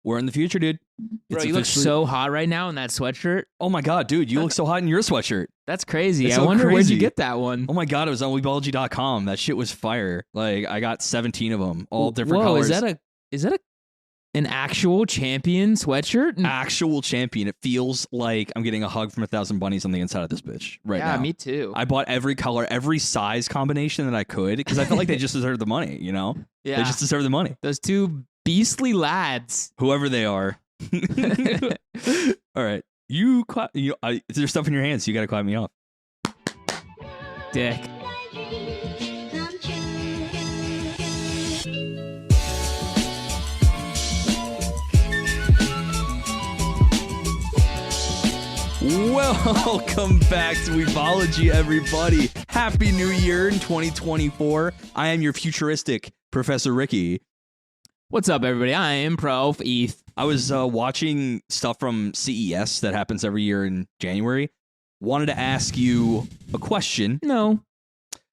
We're in the future, dude. Bro, you look so hot right now in that sweatshirt. Oh my God, dude, you look so hot in your sweatshirt. That's crazy. It's I so wonder where'd crazy. you get that one? Oh my God, it was on weebology.com. That shit was fire. Like, I got 17 of them, all different colors. Is that an actual champion sweatshirt? Actual champion. It feels like I'm getting a hug from 1,000 bunnies on the inside of this bitch right now. Yeah, me too. I bought every color, every size combination that I could because I felt like they just deserved the money, you know? Yeah. They just deserve the money. Those two beastly lads. Whoever they are. All right. There's stuff in your hands, so you got to clap me off. Dick. Welcome back to Weebology, everybody. Happy New Year in 2024. I am your futuristic Professor Ricky. What's up, everybody? I am Prof. Eth. I was watching stuff from CES that happens every year in January. Wanted to ask you a question. No.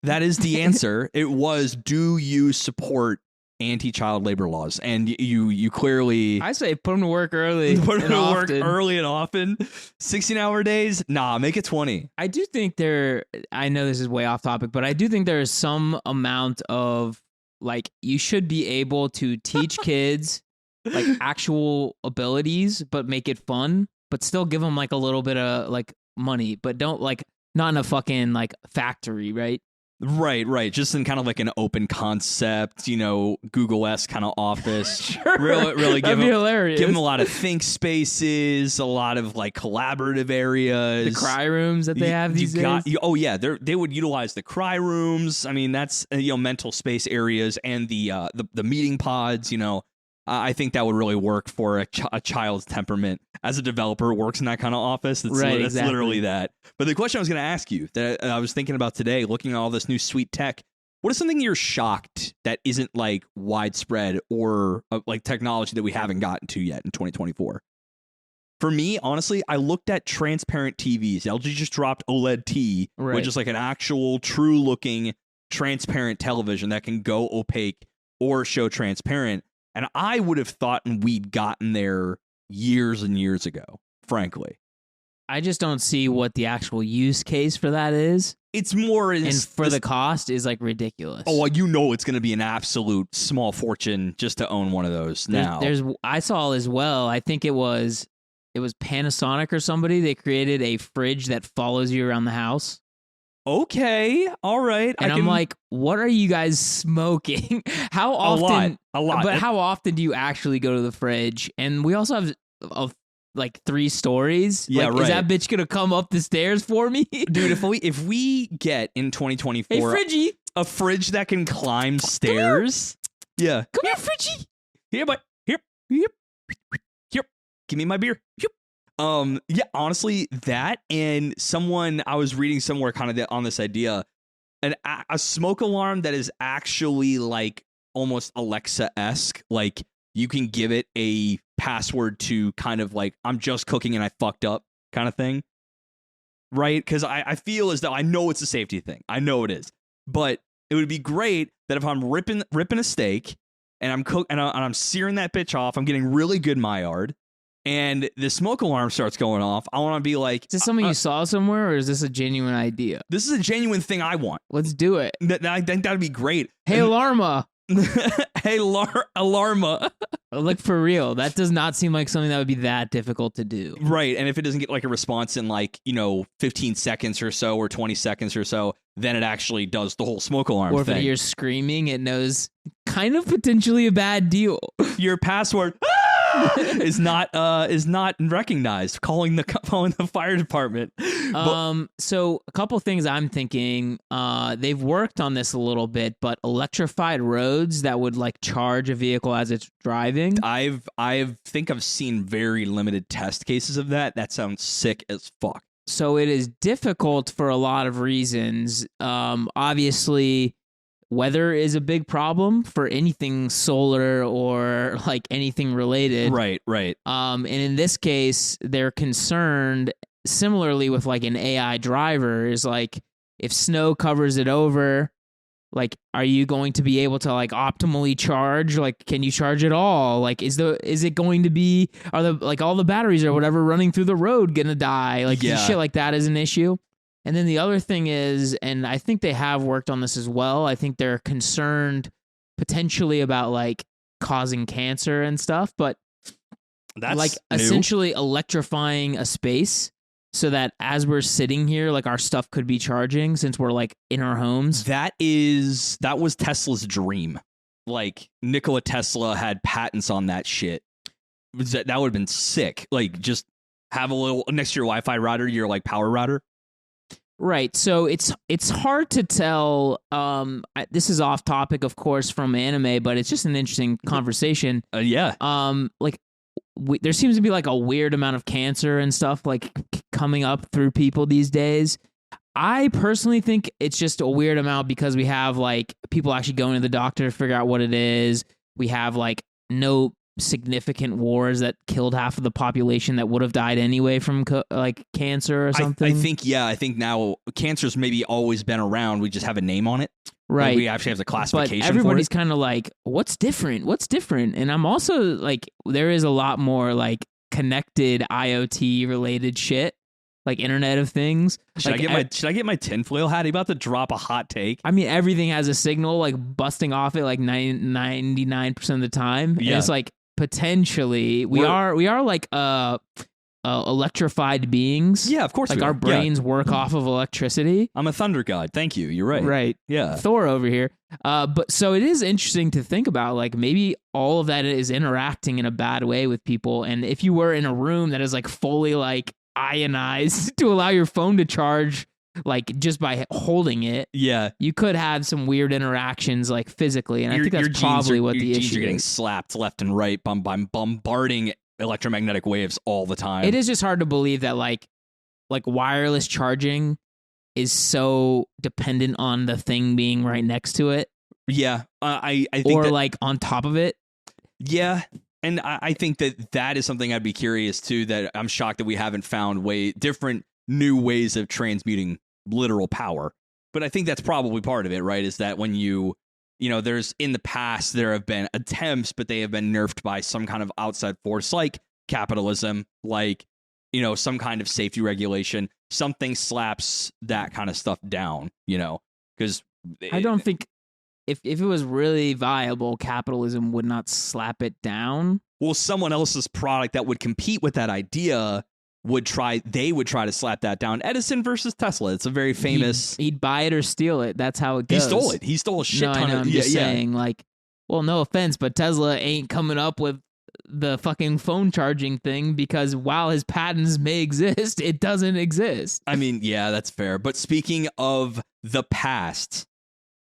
That is the answer. It was, do you support anti-child labor laws? And you clearly... I say put them to work early. Put them to work often. early and often. 16-hour days? Nah, make it 20. I do think I know this is way off topic, but I do think there is some amount of, like, you should be able to teach kids, like, actual abilities, but make it fun, but still give them, like, a little bit of, like, money, but don't, like, not in a fucking, like, factory, right? Right. Just in kind of like an open concept, you know, Google-esque kind of office. Sure. Really That'd be hilarious. Give them a lot of think spaces, a lot of like collaborative areas. The cry rooms that they have these days. They would utilize the cry rooms. I mean, that's mental space areas and the meeting pods. You know, I think that would really work for a child's temperament. As a developer who works in that kind of office, that's literally that. But the question I was going to ask you that I was thinking about today, looking at all this new sweet tech, what is something you're shocked that isn't like widespread or like technology that we haven't gotten to yet in 2024? For me, honestly, I looked at transparent TVs. LG just dropped OLED T, which is like an actual true looking transparent television that can go opaque or show transparent. And I would have thought we'd gotten there years and years ago, frankly. I just don't see what the actual use case for that is. It's more... the cost is, like, ridiculous. Oh, well, you know it's going to be an absolute small fortune just to own one of those now. I saw as well, I think it was Panasonic or somebody, they created a fridge that follows you around the house. Okay, all right. And I'm like, what are you guys smoking? How often? A lot. But how often do you actually go to the fridge? And we also have like 3 stories. Yeah, like, is that bitch gonna come up the stairs for me? Dude, if we get in 2024 hey, Fridgie, a fridge that can climb stairs. Yeah. Come here, Fridgie. Here, but here. Give me my beer. Yeah, honestly, that and I was reading somewhere kind of on this idea, a smoke alarm that is actually like almost Alexa-esque, like you can give it a password to kind of like, I'm just cooking and I fucked up kind of thing, right? Because I feel as though I know it's a safety thing. I know it is, but it would be great that if I'm ripping a steak and I'm searing that bitch off, I'm getting really good Maillard, and the smoke alarm starts going off, I want to be like... Is this something you saw somewhere, or is this a genuine idea? This is a genuine thing I want. Let's do it. I think that'd be great. Hey, Alarma. Hey, Alarma. Like, for real, that does not seem like something that would be that difficult to do. Right, and if it doesn't get like a response in like, 15 seconds or so, or 20 seconds or so, then it actually does the whole smoke alarm thing. Or if you're screaming, it knows kind of potentially a bad deal. Your password... is not recognized. Calling the fire department. So a couple things I'm thinking. They've worked on this a little bit, but electrified roads that would like charge a vehicle as it's driving. I've seen very limited test cases of that. That sounds sick as fuck. So it is difficult for a lot of reasons. Obviously, weather is a big problem for anything solar or like anything related. Right. And in this case, they're concerned similarly with like an AI driver is like if snow covers it over, Like, are you going to be able to like optimally charge? Like, can you charge it all? Like, is it going to be, are the like all the batteries or whatever running through the road gonna die? Like, shit like that is an issue. And then the other thing is, and I think they have worked on this as well. I think they're concerned potentially about like causing cancer and stuff, but that's like new. essentially electrifying a space so that as we're sitting here, like our stuff could be charging since we're like in our homes. That was Tesla's dream. Like Nikola Tesla had patents on that shit. That would have been sick. Like just have a little next to your Wi-Fi router, your like power router. Right. So it's hard to tell. This is off topic, of course, from anime, but it's just an interesting conversation. Yeah. Like there seems to be like a weird amount of cancer and stuff like coming up through people these days. I personally think it's just a weird amount because we have like people actually going to the doctor to figure out what it is. We have like no significant wars that killed half of the population that would have died anyway from like cancer or something. I think now cancer's maybe always been around. We just have a name on it. Right. Like we actually have the classification. But everybody's kind of like, what's different? What's different? And I'm also like, there is a lot more like connected IoT related shit, like Internet of Things. Should Like, I get my tinfoil hat? Are you about to drop a hot take? I mean, everything has a signal like busting off it like 99% of the time. Yeah. And it's like potentially we are like electrified beings. Yeah, of course. Like our brains work off of electricity. I'm a thunder god. Thank you. You're right. Right. Yeah. Thor over here. But so it is interesting to think about like maybe all of that is interacting in a bad way with people. And if you were in a room that is like fully like ionized to allow your phone to charge like just by holding it, yeah, you could have some weird interactions like physically, and I think that's probably what the issue are getting is. slapped left and right by bombarding electromagnetic waves all the time. It is just hard to believe that like wireless charging is so dependent on the thing being right next to it. Yeah, I think or like on top of it. Yeah. And I think that is something I'd be curious to, that I'm shocked that we haven't found different new ways of transmuting literal power. But I think that's probably part of it, right? Is that when you there's in the past, there have been attempts, but they have been nerfed by some kind of outside force like capitalism, like, some kind of safety regulation. Something slaps that kind of stuff down, because I don't think if it was really viable, capitalism would not slap it down. Well, someone else's product that would compete with that idea would try to slap that down. Edison versus Tesla. It's a very famous. He'd buy it or steal it. That's how it goes. He stole it. He stole a shit ton of. I'm just saying, like, well, no offense, but Tesla ain't coming up with the fucking phone charging thing because while his patents may exist, it doesn't exist. I mean, yeah, that's fair. But speaking of the past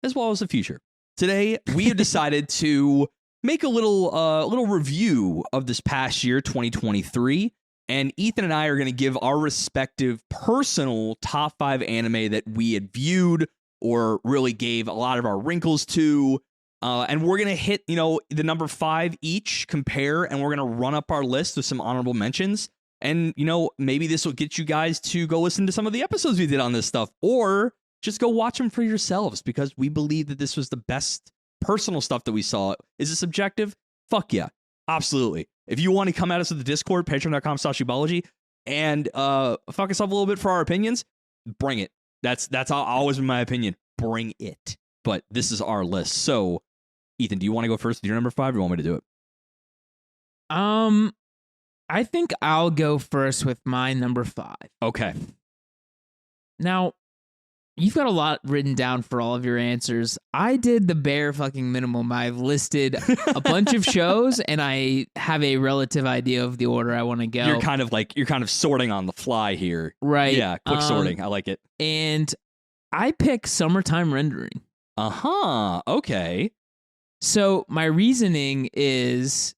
as well as the future, today we have decided to make a little review of this past year, 2023. And Ethan and I are going to give our respective personal top 5 anime that we had viewed or really gave a lot of our wrinkles to. And we're going to hit, the number 5 each, compare, and we're going to run up our list with some honorable mentions. And, maybe this will get you guys to go listen to some of the episodes we did on this stuff, or just go watch them for yourselves, because we believe that this was the best personal stuff that we saw. Is it subjective? Fuck yeah. Absolutely. If you want to come at us with the Discord, patreon.com/weebology, and fuck us up a little bit for our opinions, bring it. That's always been my opinion. Bring it. But this is our list. So, Ethan, do you want to go first with your number 5, or do you want me to do it? I think I'll go first with my number 5. Okay. Now, you've got a lot written down for all of your answers. I did the bare fucking minimum. I've listed a bunch of shows, and I have a relative idea of the order I want to go. You're kind of sorting on the fly here. Right. Yeah, quick sorting. I like it. And I pick Summertime Rendering. Uh-huh. Okay. So my reasoning is,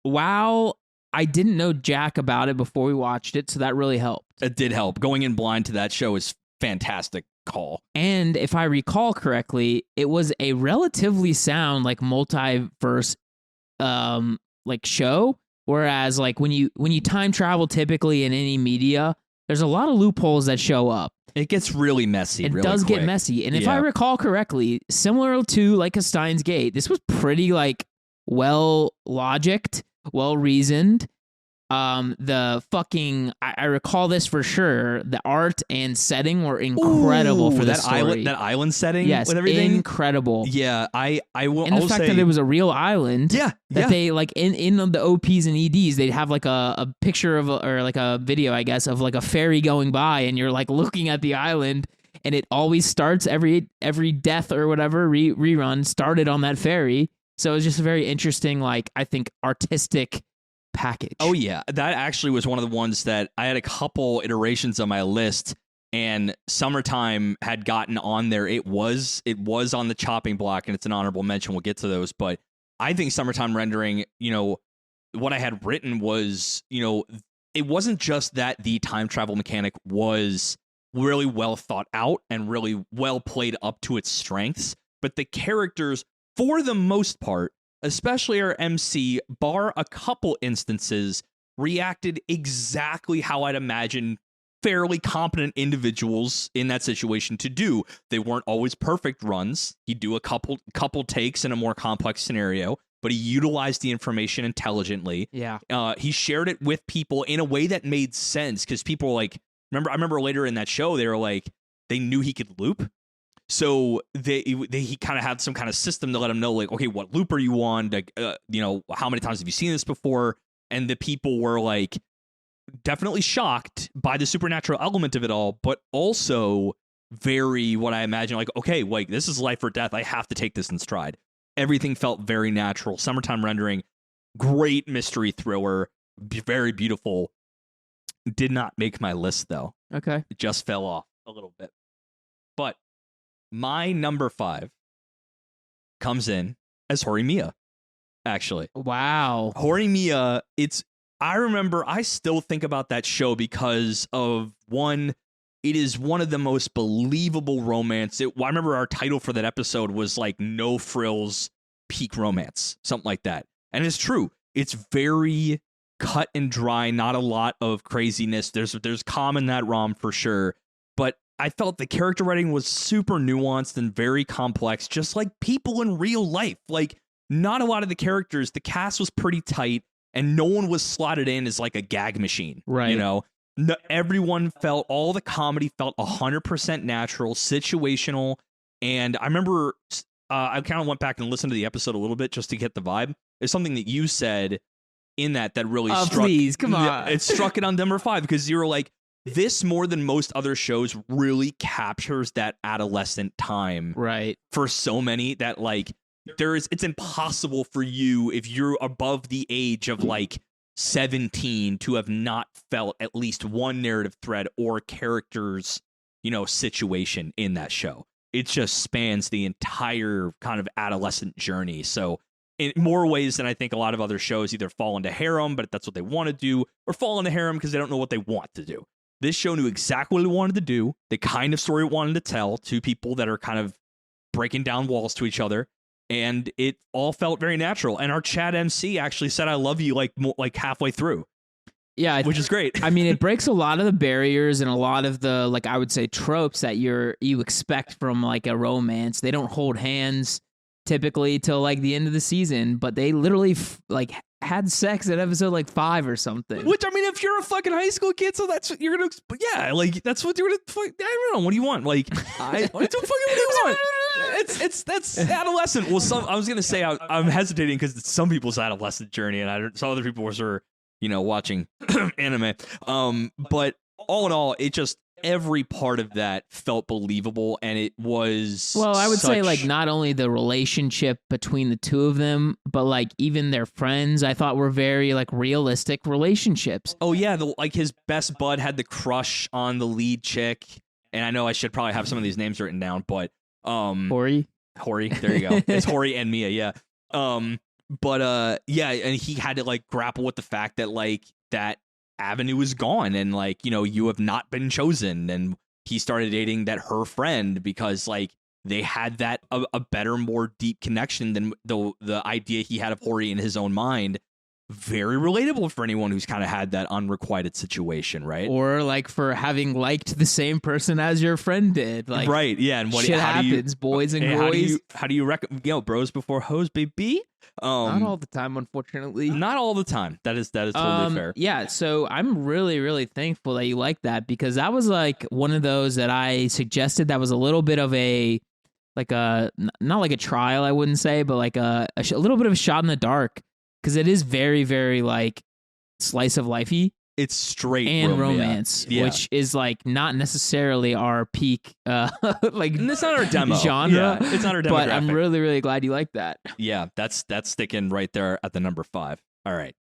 wow, I didn't know jack about it before we watched it, so that really helped. It did help. Going in blind to that show is fantastic call. And if I recall correctly, it was a relatively sound like multiverse like show, whereas like when you time travel typically in any media, there's a lot of loopholes that show up. It gets really messy. It really does quick. get messy. And if I recall correctly, similar to like a Steins Gate, this was pretty like well logicked, well reasoned. I recall this for sure. The art and setting were incredible for the story. That island setting, yes, with everything, incredible. Yeah, I will. And the fact that it was a real island. Yeah, that they like in the OPs and EDs, they'd have like a picture of or like a video, I guess, of like a ferry going by, and you're like looking at the island, and it always starts every death or whatever rerun started on that ferry. So it was just a very interesting, like I think, artistic package. Oh yeah, that actually was one of the ones that I had a couple iterations on my list, and Summertime had gotten on there. It was on the chopping block, and it's an honorable mention. We'll get to those, but I think Summertime Rendering, what I had written was, it wasn't just that the time travel mechanic was really well thought out and really well played up to its strengths, but the characters, for the most part, especially our MC, bar a couple instances, reacted exactly how I'd imagine fairly competent individuals in that situation to do. They weren't always perfect runs. He'd do a couple takes in a more complex scenario, but he utilized the information intelligently. Yeah. He shared it with people in a way that made sense, because people were like, I remember later in that show, they were like, they knew he could loop. So he kind of had some kind of system to let him know, like, okay, what loop are you on? Like, how many times have you seen this before? And the people were like definitely shocked by the supernatural element of it all, but also very, what I imagine, like, okay, like this is life or death. I have to take this in stride. Everything felt very natural. Summertime Rendering, great mystery thriller, very beautiful. Did not make my list though. Okay, it just fell off a little bit, but. My number 5 comes in as Horimiya, actually. Wow. Horimiya, I still think about that show because of, one, it is one of the most believable romance. I remember our title for that episode was like No Frills Peak Romance, something like that. And it's true. It's very cut and dry, not a lot of craziness. There's calm in that ROM for sure. But I felt the character writing was super nuanced and very complex, just like people in real life. Like, not a lot of the characters, the cast was pretty tight, and no one was slotted in as like a gag machine. Right. Everyone felt, all the comedy felt 100% natural, situational. And I remember I kind of went back and listened to the episode a little bit just to get the vibe. It's something that you said in that really struck. Please, come on. It struck it on number 5 because you were like, this, more than most other shows, really captures that adolescent time, right? For so many that, like, it's impossible for you, if you're above the age of like 17, to have not felt at least one narrative thread or character's, situation in that show. It just spans the entire kind of adolescent journey. So in more ways than I think a lot of other shows either fall into harem, but that's what they want to do, or fall into harem because they don't know what they want to do. This show knew exactly what it wanted to do, the kind of story it wanted to tell, to people that are kind of breaking down walls to each other, and it all felt very natural. And our chat MC actually said, "I love you," like halfway through. Yeah, which is great. I mean, it breaks a lot of the barriers and a lot of the, like, I would say, tropes that you expect from like a romance. They don't hold hands typically till like the end of the season, but they literally had sex at episode like 5 or something. Which, I mean, if you're a fucking high school kid, so that's what you're gonna, that's what you're gonna. I don't know. What do you want? Like, what do you want? That's adolescent. Well, I was gonna say I'm hesitating because some people's adolescent journey, and some other people were watching anime. But all in all, it just, every part of that felt believable, and it was, well, I would say, like, not only the relationship between the two of them, but like even their friends, I thought were very like realistic relationships. Oh yeah, like his best bud had the crush on the lead chick, and I know I should probably have some of these names written down, but Hori, there you go. It's Hori and Mia, yeah. But and he had to like grapple with the fact that like that avenue is gone, and like, you have not been chosen, and he started dating her friend because like they had that a better, more deep connection than the idea he had of Hori in his own mind very relatable for anyone who's kind of had that unrequited situation, right? Or like for having liked the same person as your friend did. Like, right, yeah. And shit happens, boys and girls. How do you bros before hoes, baby? Not all the time, unfortunately. Not all the time. That is totally fair. Yeah, so I'm really, really thankful that you like that, because that was like one of those that I suggested that was a little bit of a, like a, not like a trial, I wouldn't say, but like a little bit of a shot in the dark, because it is very, very like slice of lifey. It's straight and romance, yeah. which is like not necessarily our peak, like and it's not our demo genre. Yeah, it's not our demographic. But I'm really, really glad you like that. Yeah, that's sticking right there at the number 5. All right,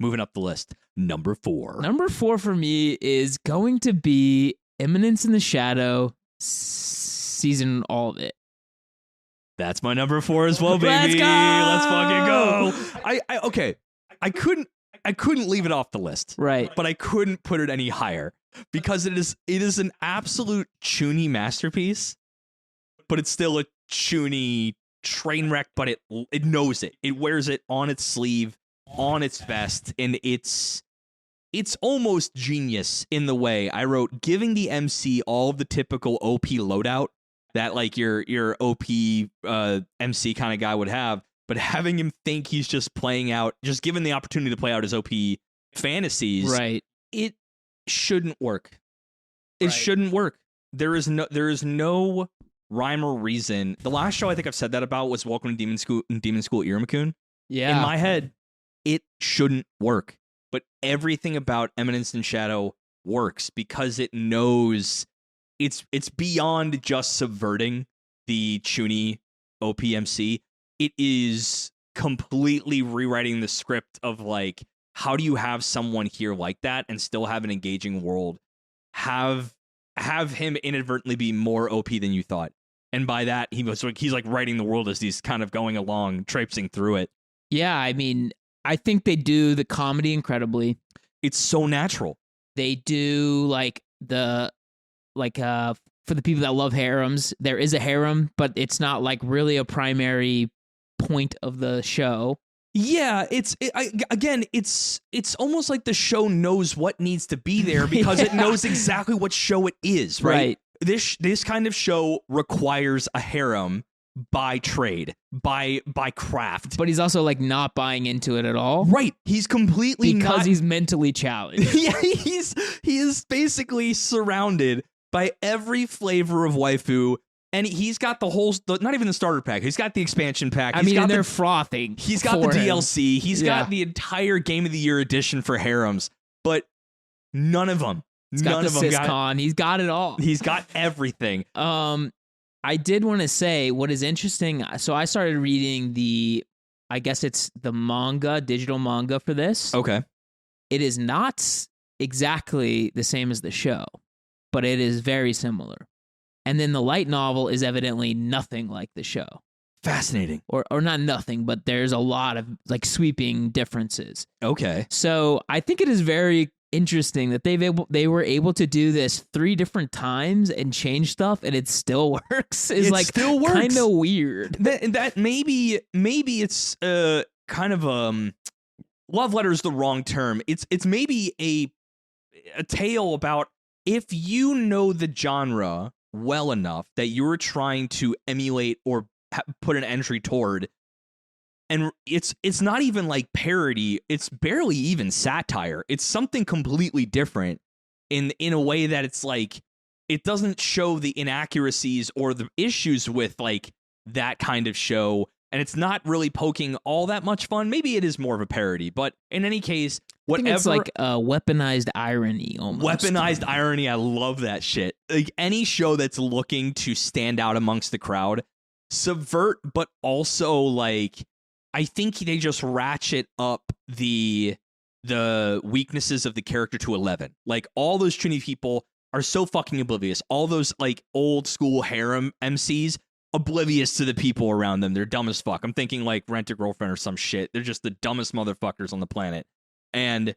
moving up the list, number 4. Number 4 for me is going to be Eminence in the Shadow, season all of it. That's my number 4 as well, baby. Let's go! Let's fucking go. Okay. I couldn't leave it off the list. Right. But I couldn't put it any higher because it is an absolute Chuny masterpiece, but it's still a Chuny train wreck, but it knows it. It wears it on its sleeve, on its vest, and it's almost genius in the way I wrote, giving the MC all of the typical OP loadout that like your OP MC kind of guy would have, but having him think he's just playing out, just given the opportunity to play out his OP fantasies, right? It shouldn't work. It shouldn't work. There is no rhyme or reason. The last show I think I've said that about was Welcome to Demon School Iruma-kun. Yeah. In my head, it shouldn't work. But everything about Eminence in Shadow works because it knows it's beyond just subverting the Chuny OPMC. It is completely rewriting the script of like, how do you have someone here like that and still have an engaging world? Have him inadvertently be more OP than you thought. And by that, he's like writing the world as he's kind of going along, traipsing through it. Yeah, I mean, I think they do the comedy incredibly. It's so natural. They do for the people that love harems, there is a harem, but it's not like really a primary point of the show. Yeah, it's almost like the show knows what needs to be there because it knows exactly what show it is, right? This kind of show requires a harem by trade, by craft. But he's also like not buying into it at all. Right. He's completely because he's mentally challenged. Yeah, he is basically surrounded by every flavor of waifu. And he's got not even the starter pack. He's got the expansion pack. They're frothing. He's got the DLC. He's got the entire Game of the Year edition for harems. But none of them. He's got the SysCon. He's got it all. He's got everything. I did want to say what is interesting. So I started reading I guess it's the manga, digital manga for this. Okay. It is not exactly the same as the show, but it is very similar. And then the light novel is evidently nothing like the show. Fascinating. Or not nothing, but there's a lot of like sweeping differences. Okay. So I think it is very interesting that they were able to do this 3 different times and change stuff, and it still works. Still works. Kind of weird. That maybe it's kind of love letter is the wrong term. It's maybe a tale about if you know the genre well enough that you're trying to emulate or put an entry toward, and it's not even like parody, it's barely even satire. It's something completely different in a way that it's like it doesn't show the inaccuracies or the issues with like that kind of show, and it's not really poking all that much fun. Maybe it is more of a parody, but in any case, whatever. I think it's like weaponized irony almost. Weaponized irony, I love that shit. Like any show that's looking to stand out amongst the crowd, subvert, but also like I think they just ratchet up the weaknesses of the character to 11. Like all those Trini people are so fucking oblivious. All those like old school harem MCs oblivious to the people around them. They're dumb as fuck. I'm thinking like Rent a Girlfriend or some shit. They're just the dumbest motherfuckers on the planet. And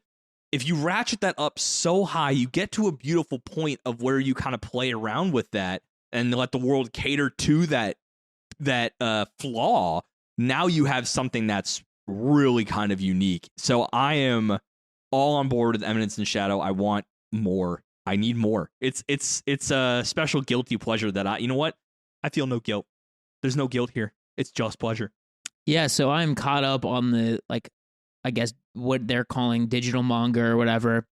if you ratchet that up so high, you get to a beautiful point of where you kind of play around with that and let the world cater to that flaw. Now you have something that's really kind of unique. So I am all on board with Eminence and Shadow. I want more. I need more. It's a special guilty pleasure that you know what? I feel no guilt. There's no guilt here. It's just pleasure. Yeah, so I'm caught up on the, like, I guess what they're calling digital manga or whatever,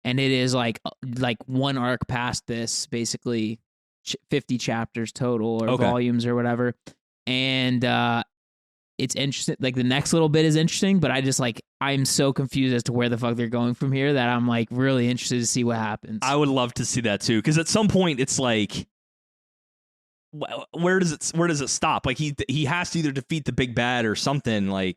and it is like one arc past this, basically 50 chapters total or volumes or whatever, and it's interesting. Like, the next little bit is interesting, but I'm so confused as to where the fuck they're going from here that I'm like really interested to see what happens. I would love to see that too, because at some point it's like, where does it stop? Like he has to either defeat the big bad or something. Like,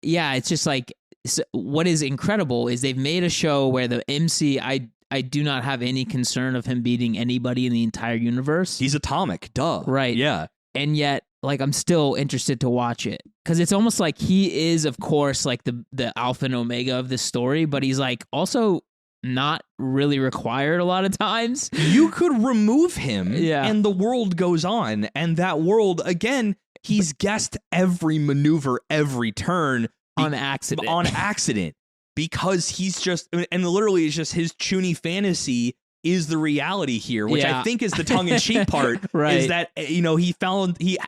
yeah, it's just like, so what is incredible is they've made a show where the MC, I do not have any concern of him beating anybody in the entire universe. He's atomic, duh. Right. Yeah. And yet, like, I'm still interested to watch it because it's almost like he is, of course, like the alpha and omega of this story, but he's like also not really required a lot of times. You could remove him, yeah, and the world goes on, and that world again, he's guessed every maneuver, every turn on accident, because he's just, and literally it's just his chuny fantasy is the reality here, which I think is the tongue-in-cheek part. Right. Is that, you know, he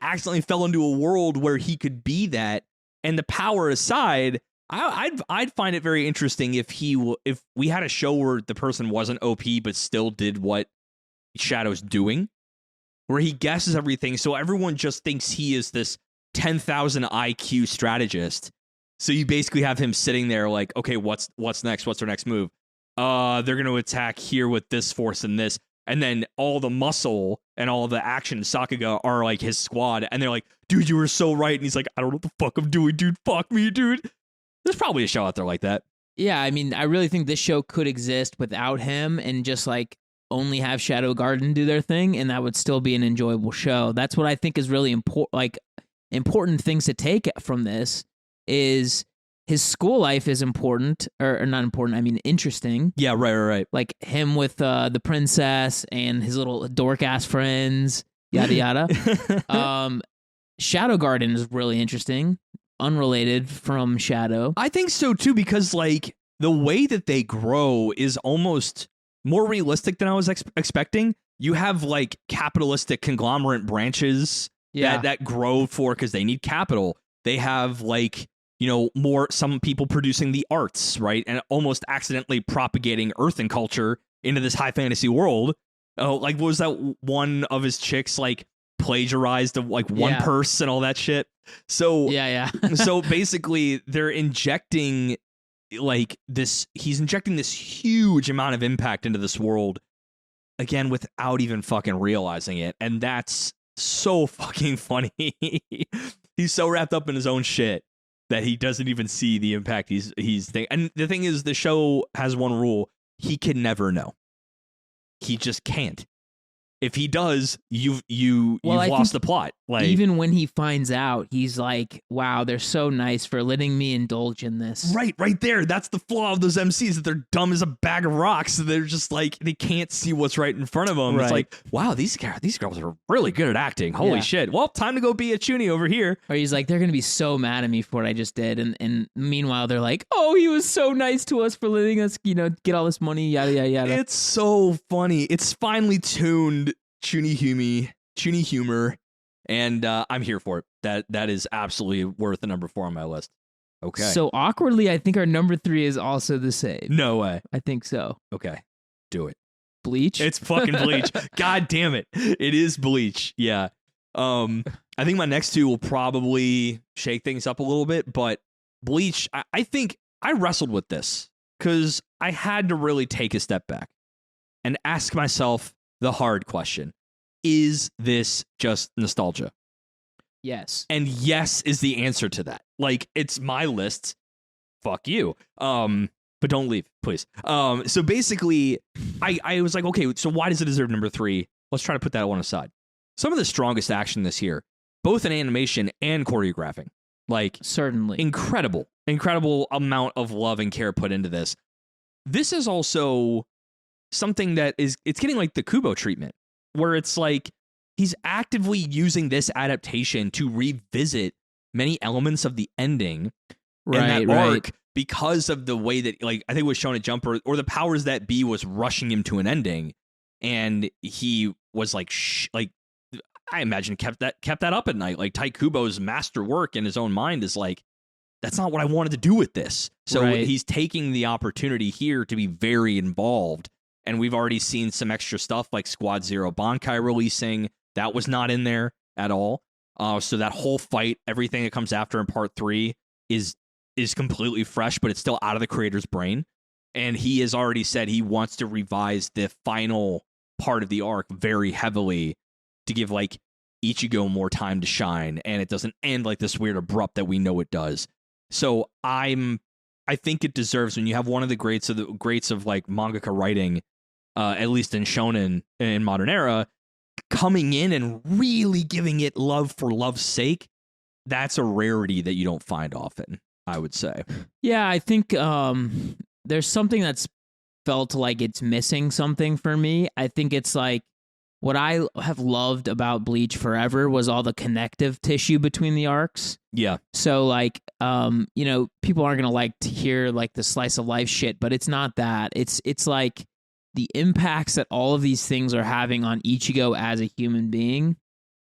accidentally fell into a world where he could be that, and the power aside, I'd find it very interesting if we had a show where the person wasn't OP but still did what Shadow's doing, where he guesses everything, so everyone just thinks he is this 10,000 IQ strategist. So you basically have him sitting there like, okay, what's next? What's our next move? They're going to attack here with this force and this. And then all the muscle and all the action in Sakuga are like his squad. And they're like, dude, you were so right. And he's like, I don't know what the fuck I'm doing, dude. Fuck me, dude. There's probably a show out there like that. Yeah, I mean, I really think this show could exist without him and just like only have Shadow Garden do their thing, and that would still be an enjoyable show. That's what I think is really important things to take from this is his school life is important, or not important, I mean interesting. Yeah, right. Like him with the princess and his little dork-ass friends, yada yada. Shadow Garden is really interesting. Unrelated from Shadow. I think so too, because like the way that they grow is almost more realistic than I was expecting. You have like capitalistic conglomerate branches that grow because they need capital. They have like, you know, some people producing the arts, right? And almost accidentally propagating earthen culture into this high fantasy world. Oh, like what was that one of his chicks like plagiarized like one purse and all that shit? So so basically they're injecting like this, he's injecting this huge amount of impact into this world again without even fucking realizing it, and that's so fucking funny. He's so wrapped up in his own shit that he doesn't even see the impact he's and the thing is, the show has one rule: he can never know. He just can't. If he does, you've lost the plot. Like, even when he finds out, he's like, "Wow, they're so nice for letting me indulge in this." Right there. That's the flaw of those MCs, that they're dumb as a bag of rocks. They're just like, they can't see what's right in front of them. Right. It's like, wow, these girls are really good at acting. Holy shit! Well, time to go be a chuny over here. Or he's like, they're gonna be so mad at me for what I just did, and meanwhile they're like, "Oh, he was so nice to us for letting us, you know, get all this money." Yada yada yada. It's so funny. It's finely tuned chuny humor, and I'm here for it. That is absolutely worth a number 4 on my list. Okay. So awkwardly, I think our number 3 is also the same. No way. I think so. Okay. Do it. Bleach? It's fucking Bleach. God damn it. It is Bleach. Yeah. I think my next 2 will probably shake things up a little bit, but Bleach, I think I wrestled with this because I had to really take a step back and ask myself the hard question: is this just nostalgia? Yes. And yes is the answer to that. Like, it's my list. Fuck you. But don't leave, please. So basically, I was like, okay, so why does it deserve number 3? Let's try to put that one aside. Some of the strongest action this year, both in animation and choreographing. Like, certainly. Incredible amount of love and care put into this. This is also something that it's getting like the Kubo treatment, where it's like he's actively using this adaptation to revisit many elements of the ending And that Right. arc, because of the way that, like, I think it was shown at Jumper, or the powers that be was rushing him to an ending, and he was like, I imagine kept that up at night. Like, Tai Kubo's master work in his own mind is like, that's not what I wanted to do with this. So Right. he's taking the opportunity here to be very involved. And we've already seen some extra stuff like Squad Zero Bankai releasing. That was not in there at all. So that whole fight, everything that comes after in part 3 is completely fresh, but it's still out of the creator's brain. And he has already said he wants to revise the final part of the arc very heavily to give like Ichigo more time to shine, and it doesn't end like this weird abrupt that we know it does. So I think it deserves, when you have one of the greats of like mangaka writing, at least in shonen in modern era, coming in and really giving it love for love's sake. That's a rarity that you don't find often, I would say. Yeah, I think there's something that's felt like it's missing something for me. I think it's like, what I have loved about Bleach forever was all the connective tissue between the arcs. Yeah. So like, people aren't gonna like to hear like the slice of life shit, but it's not that. It's like the impacts that all of these things are having on Ichigo as a human being.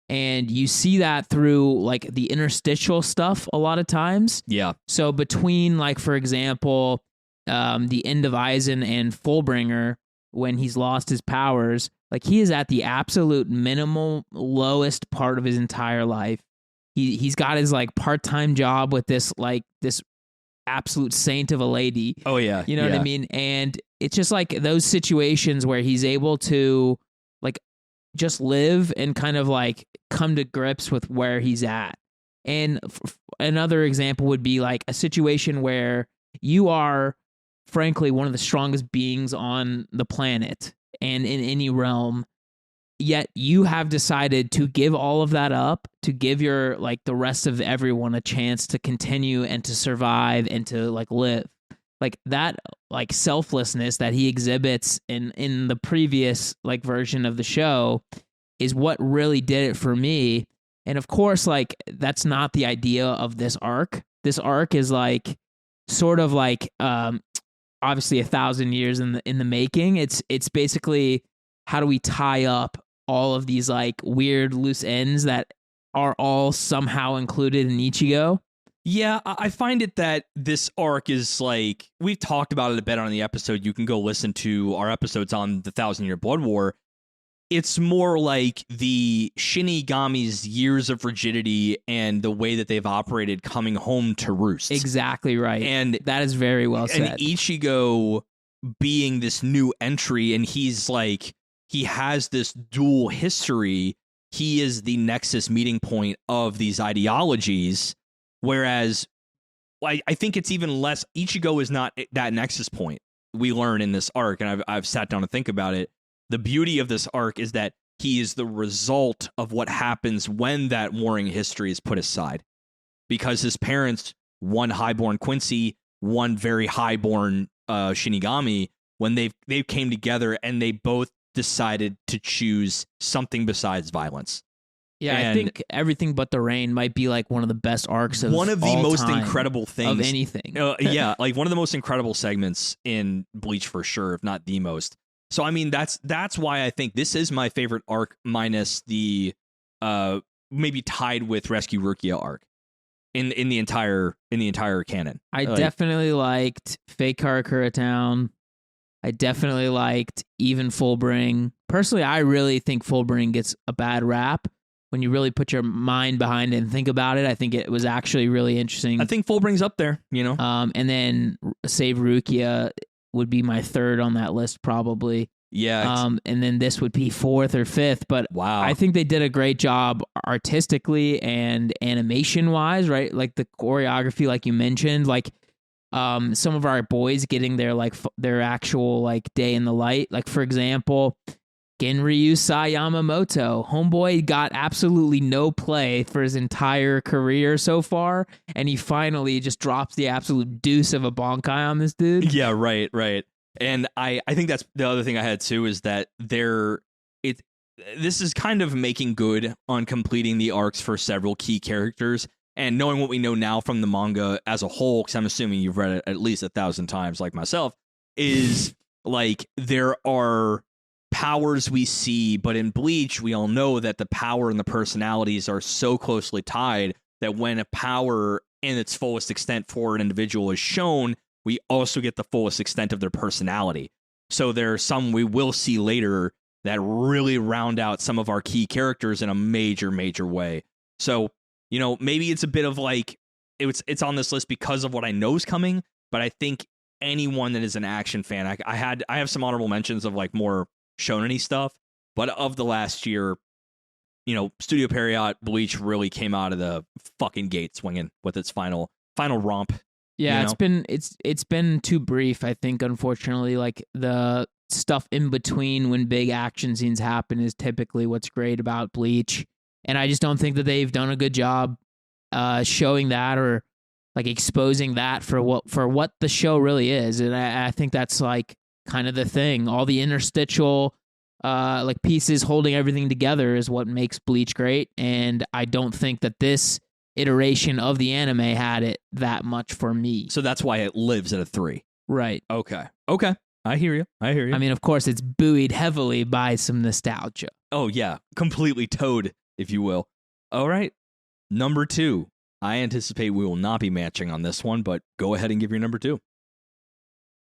And you see that through like the interstitial stuff a lot of times. Yeah. So between, like, for example, the end of Aizen and Fullbringer, when he's lost his powers, like, he is at the absolute minimal lowest part of his entire life. He's got his like part-time job with this absolute saint of a lady. Oh yeah. You know what I mean? And it's just like those situations where he's able to like just live and kind of like come to grips with where he's at. And another example would be like a situation where you are frankly one of the strongest beings on the planet and in any realm, yet you have decided to give all of that up, to give your like the rest of everyone a chance to continue and to survive and to like live. Like that like selflessness that he exhibits in the previous like version of the show is what really did it for me. And of course, like, that's not the idea of this arc. This arc is like sort of like obviously 1,000 years in the making. It's basically, how do we tie up all of these like weird loose ends that are all somehow included in Ichigo? Yeah, I find it that this arc is like, we've talked about it a bit on the episode. You can go listen to our episodes on the 1,000-Year Blood War. It's more like the Shinigami's years of rigidity and the way that they've operated coming home to roost. Exactly right. And that is very well said. And Ichigo being this new entry, and he's like, he has this dual history. He is the nexus meeting point of these ideologies, whereas I think it's even less. Ichigo is not that nexus point. We learn in this arc, and I've sat down to think about it. The beauty of this arc is that he is the result of what happens when that warring history is put aside. Because his parents, one highborn Quincy, one very highborn Shinigami, when they came together and they both decided to choose something besides violence. Yeah, And I think Everything But the Rain might be like one of the best arcs of one of the all most time incredible things of anything. Yeah, like one of the most incredible segments in Bleach for sure, if not the most. So I mean, that's why I think this is my favorite arc, minus the maybe tied with Rescue Rukia arc in the entire canon. I definitely liked Fake Karakura Town. I definitely liked even Fullbring. Personally, I really think Fullbring gets a bad rap. When you really put your mind behind it and think about it, I think it was actually really interesting. I think Fullbring's up there, you know. And then Save Rukia would be my third on that list, probably. Yeah. And then this would be fourth or fifth. But wow, I think they did a great job artistically and animation wise, right? Like the choreography, like you mentioned, like some of our boys getting their like their actual like day in the light. Like, for example, Genryu Yamamoto. Homeboy got absolutely no play for his entire career so far, and he finally just drops the absolute deuce of a Bankai on this dude. Yeah, right. And I think that's the other thing I had too, is that this is kind of making good on completing the arcs for several key characters, and knowing what we know now from the manga as a whole, because I'm assuming you've read it at least 1,000 times like myself, is like there are powers we see, but in Bleach, we all know that the power and the personalities are so closely tied that when a power in its fullest extent for an individual is shown, we also get the fullest extent of their personality. So there are some we will see later that really round out some of our key characters in a major, major way. So, you know, maybe it's a bit of like, it's on this list because of what I know is coming, but I think anyone that is an action fan, I have some honorable mentions of like more shonen-y stuff, but of the last year, you know, Studio Period Bleach really came out of the fucking gate swinging with its final romp. Yeah, you know? it's been too brief, I think, unfortunately. Like the stuff in between when big action scenes happen is typically what's great about Bleach. And I just don't think that they've done a good job showing that or like exposing that for what the show really is. And I think that's like kind of the thing. All the interstitial like pieces holding everything together is what makes Bleach great. And I don't think that this iteration of the anime had it that much for me. So that's why it lives at a 3. Right. Okay. I hear you. I mean, of course, it's buoyed heavily by some nostalgia. Oh, yeah. Completely towed, if you will. All right. Number 2. I anticipate we will not be matching on this one, but go ahead and give your number 2.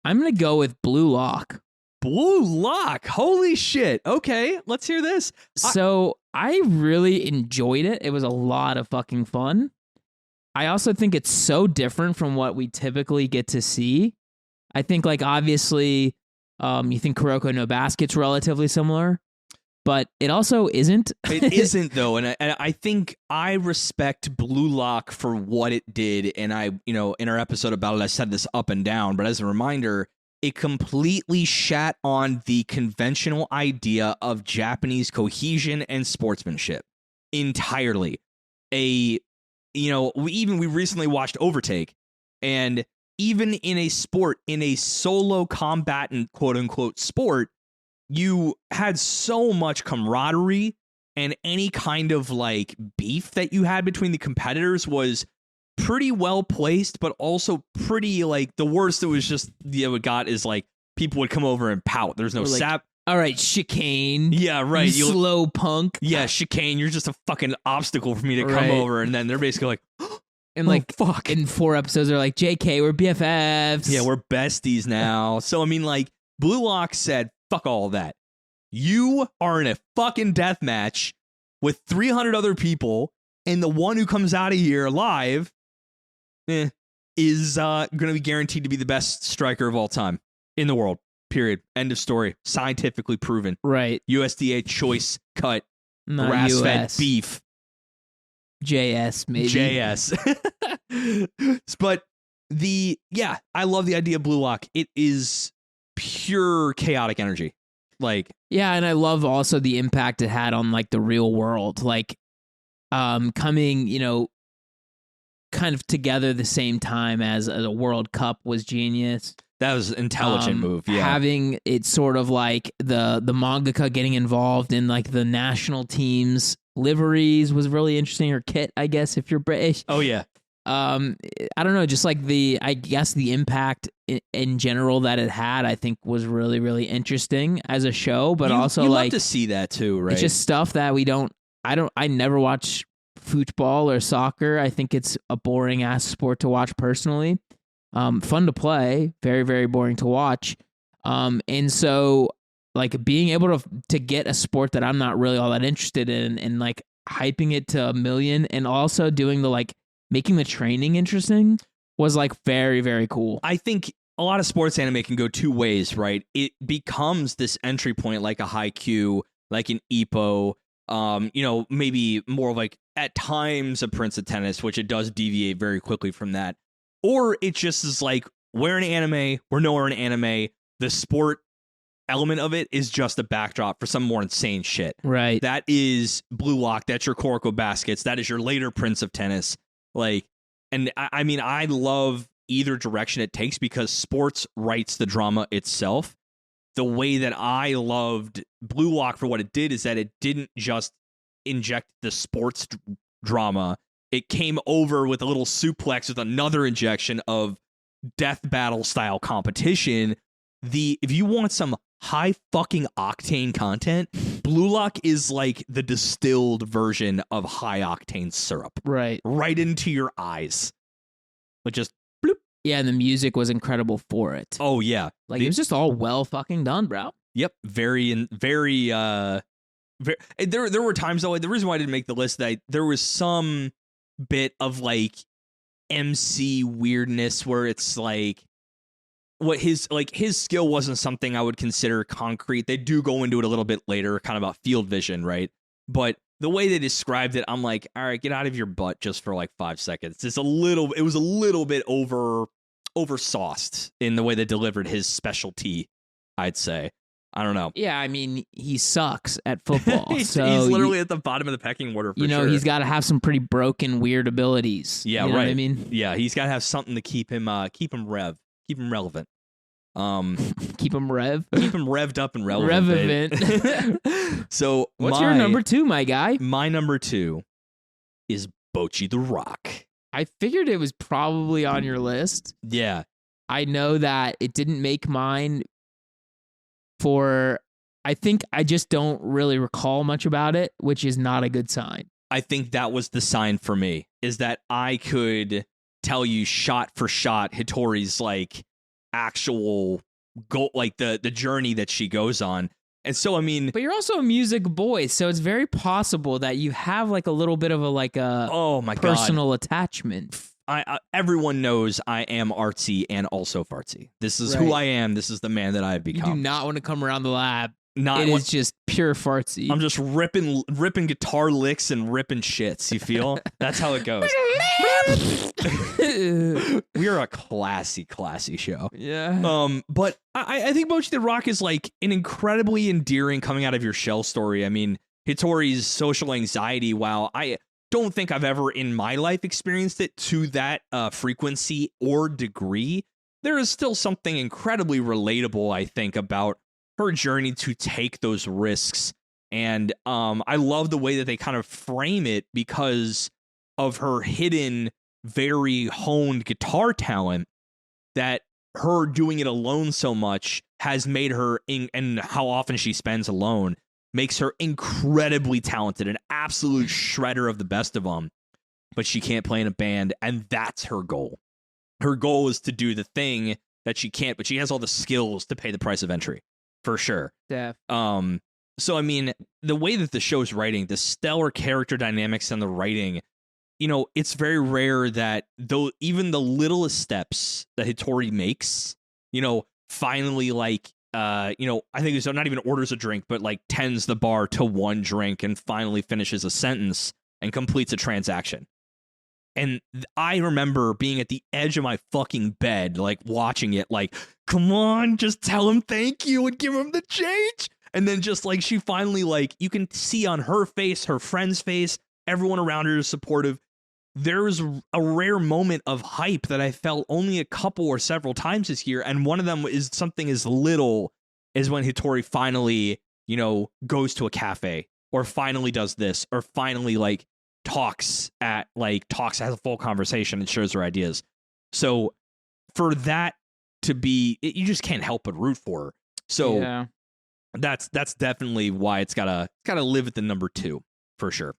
I'm going to go with Blue Lock. Blue Lock. Holy shit. Okay. Let's hear this. So I really enjoyed it. It was a lot of fucking fun. I also think it's so different from what we typically get to see. I think, like, obviously, you think Kuroko no Basket's relatively similar, but it also isn't. It isn't, though, and I think I respect Blue Lock for what it did, and I, you know, in our episode about it, I said this up and down, but as a reminder, it completely shat on the conventional idea of Japanese cohesion and sportsmanship entirely. We recently watched Overtake, and even in a sport, in a solo combatant, quote unquote, sport, you had so much camaraderie, and any kind of like beef that you had between the competitors was pretty well placed, but also pretty like the worst it was just it got is like people would come over and pout. There's no like, sap. All right, chicane. Yeah, right. You slow punk. Yeah, chicane. You're just a fucking obstacle for me to come over, and then they're basically like, and oh, like fuck. In 4 episodes, they're like, JK, we're BFFs. Yeah, we're besties now. So I mean, like, Blue Lock said, fuck all that. You are in a fucking death match with 300 other people, and the one who comes out of here alive is going to be guaranteed to be the best striker of all time in the world. Period. End of story. Scientifically proven. Right. USDA choice cut Not grass-fed US. beef. JS, maybe. JS. But I love the idea of Blue Lock. It is pure chaotic energy. Like, yeah, and I love also the impact it had on like the real world. Like, coming, you know, kind of together the same time as a World Cup was genius. That was an intelligent move. Yeah, having it sort of like the mangaka getting involved in like the national teams liveries was really interesting, or kit, I guess, if you're British. Oh yeah. I don't know, just like the impact in general that it had, I think was really, really interesting as a show, but also you like love to see that too, right? It's just stuff that I never watch football or soccer. I think it's a boring ass sport to watch personally. Fun to play, very, very boring to watch. And so like being able to get a sport that I'm not really all that interested in and like hyping it to 1 million and also doing the like making the training interesting was like very, very cool. I think a lot of sports anime can go 2 ways, right? It becomes this entry point like a Haikyuu, like an Ippo, maybe more like at times a Prince of Tennis, which it does deviate very quickly from that. Or it just is like, we're an anime, we're nowhere in anime. The sport element of it is just a backdrop for some more insane shit. Right. That is Blue Lock, that's your Kuroko Baskets, that is your later Prince of Tennis. Like, and I mean, I love either direction it takes because sports writes the drama itself. The way that I loved Blue Lock for what it did is that it didn't just inject the sports drama. it came over with a little suplex with another injection of death battle style competition. If you want some high fucking octane content, Blue Lock is like the distilled version of high octane syrup. Right into your eyes. Like just bloop. Yeah, and the music was incredible for it. Oh yeah. Like it was just all well fucking done, bro. Yep. Very there were times though, the reason why I didn't make the list, that there was some bit of like MC weirdness where it's like what his skill wasn't something I would consider concrete. They do go into it a little bit later, kind of about field vision, right? But the way they described it, I'm like, all right, get out of your butt just for like 5 seconds. It was a little bit oversauced in the way they delivered his specialty, I'd say. I don't know. Yeah, I mean, he sucks at football. he's literally at the bottom of the pecking order, for sure. Sure. He's got to have some pretty broken, weird abilities. Yeah, you know right. what I mean? Yeah, he's got to have something to keep him relevant. Keep him Keep him revved up and relevant. So what's your number 2, my guy? My number 2 is Bochy the Rock. I figured it was probably on your list. Yeah. I know that it didn't make mine I think I just don't really recall much about it, which is not a good sign. I think that was the sign for me, is that I could tell you shot for shot Hitori's like actual goal, like the journey that she goes on. And so, I mean, but you're also a music boy, so it's very possible that you have like a little bit of a personal attachment. Everyone knows I am artsy and also fartsy. This is who I am. This is the man that I've become. You do not want to come around the lab. It is just pure fartsy. I'm just ripping guitar licks and ripping shits. You feel? That's how it goes. We are a classy show. Yeah. But I think Bochy the Rock is like an incredibly endearing coming out of your shell story. I mean, Hitori's social anxiety, while I don't think I've ever in my life experienced it to that frequency or degree, there is still something incredibly relatable, I think, about her journey to take those risks. And I love the way that they kind of frame it because of her hidden, very honed guitar talent, that her doing it alone so much has made her, and how often she spends alone, makes her incredibly talented, an absolute shredder of the best of them. But she can't play in a band, and that's her goal. Her goal is to do the thing that she can't, but she has all the skills to pay the price of entry. For sure. Yeah. So, I mean, the way that the show's writing, the stellar character dynamics and the writing, you know, it's very rare that even the littlest steps that Hitori makes, you know, finally, like, I think it's not even orders a drink, but like tends the bar to one drink and finally finishes a sentence and completes a transaction. And I remember being at the edge of my fucking bed, like watching it, like, come on, just tell him thank you and give him the change. And then just like she finally, like, you can see on her face, her friend's face, everyone around her is supportive. There's a rare moment of hype that I felt only a couple or several times this year. And one of them is something as little as when Hitori finally, you know, goes to a cafe, or finally does this, or finally, like, has a full conversation and shares her ideas. So for that to be, you just can't help but root for her. So yeah. that's definitely why it's gotta live at the number 2 for sure.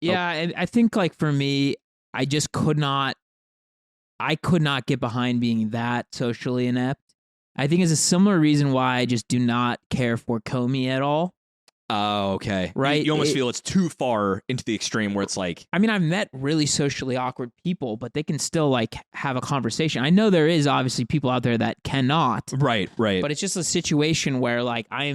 Yeah, and I think, like, for me, I could not get behind being that socially inept. I think it's a similar reason why I just do not care for Comey at all. Oh, okay. Right. You almost feel it's too far into the extreme where it's like, I mean, I've met really socially awkward people, but they can still, like, have a conversation. I know there is obviously people out there that cannot. Right. But it's just a situation where, like, I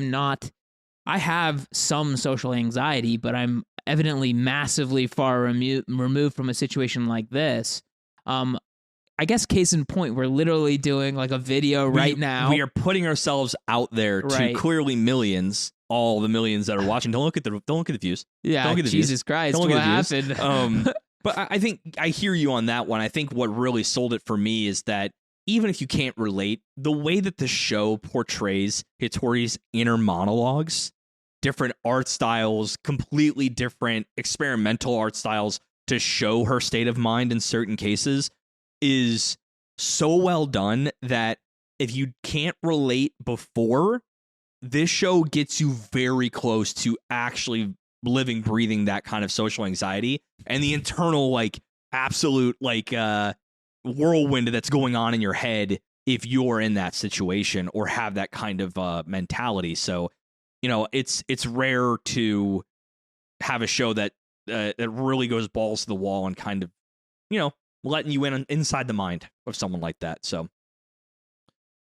have some social anxiety, but I'm evidently massively far removed from a situation like this. I guess case in point, we're literally doing like a video right now. We are putting ourselves out there to clearly millions, all the millions that are watching. Don't look at the views. Yeah, don't look at the Jesus views. Christ, don't what look at the happened? Views. But I think I hear you on that one. I think what really sold it for me is that even if you can't relate, the way that the show portrays Hitori's inner monologues, different art styles, completely different experimental art styles, to show her state of mind in certain cases is so well done that if you can't relate before, this show gets you very close to actually living, breathing that kind of social anxiety and the internal, like, absolute, like, whirlwind that's going on in your head if you're in that situation or have that kind of mentality. So, you know, it's rare to have a show that really goes balls to the wall and kind of, you know, letting you in inside the mind of someone like that. So,